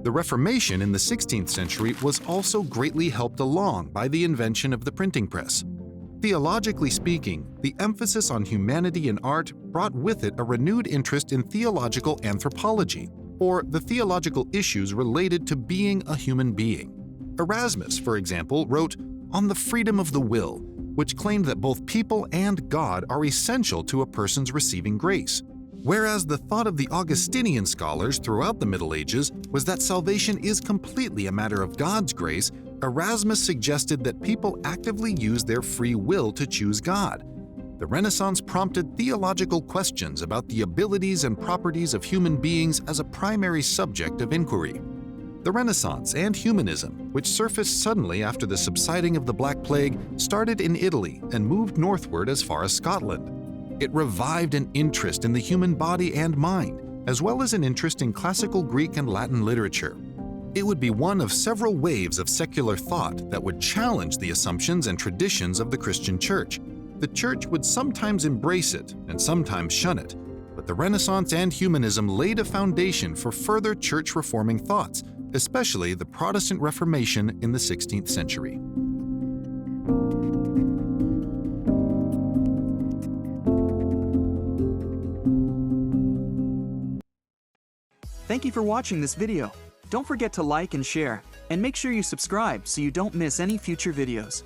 S1: The Reformation in the 16th century was also greatly helped along by the invention of the printing press. Theologically speaking, the emphasis on humanity and art brought with it a renewed interest in theological anthropology, or the theological issues related to being a human being. Erasmus, for example, wrote On the Freedom of the Will, which claimed that both people and God are essential to a person's receiving grace. Whereas the thought of the Augustinian scholars throughout the Middle Ages was that salvation is completely a matter of God's grace, Erasmus suggested that people actively use their free will to choose God. The Renaissance prompted theological questions about the abilities and properties of human beings as a primary subject of inquiry. The Renaissance and Humanism, which surfaced suddenly after the subsiding of the Black Plague, started in Italy and moved northward as far as Scotland. It revived an interest in the human body and mind, as well as an interest in classical Greek and Latin literature. It would be one of several waves of secular thought that would challenge the assumptions and traditions of the Christian Church. The Church would sometimes embrace it and sometimes shun it, but the Renaissance and Humanism laid a foundation for further church reforming thoughts, especially the Protestant Reformation in the 16th century.
S2: Thank you for watching this video. Don't forget to like and share, and make sure you subscribe so you don't miss any future videos.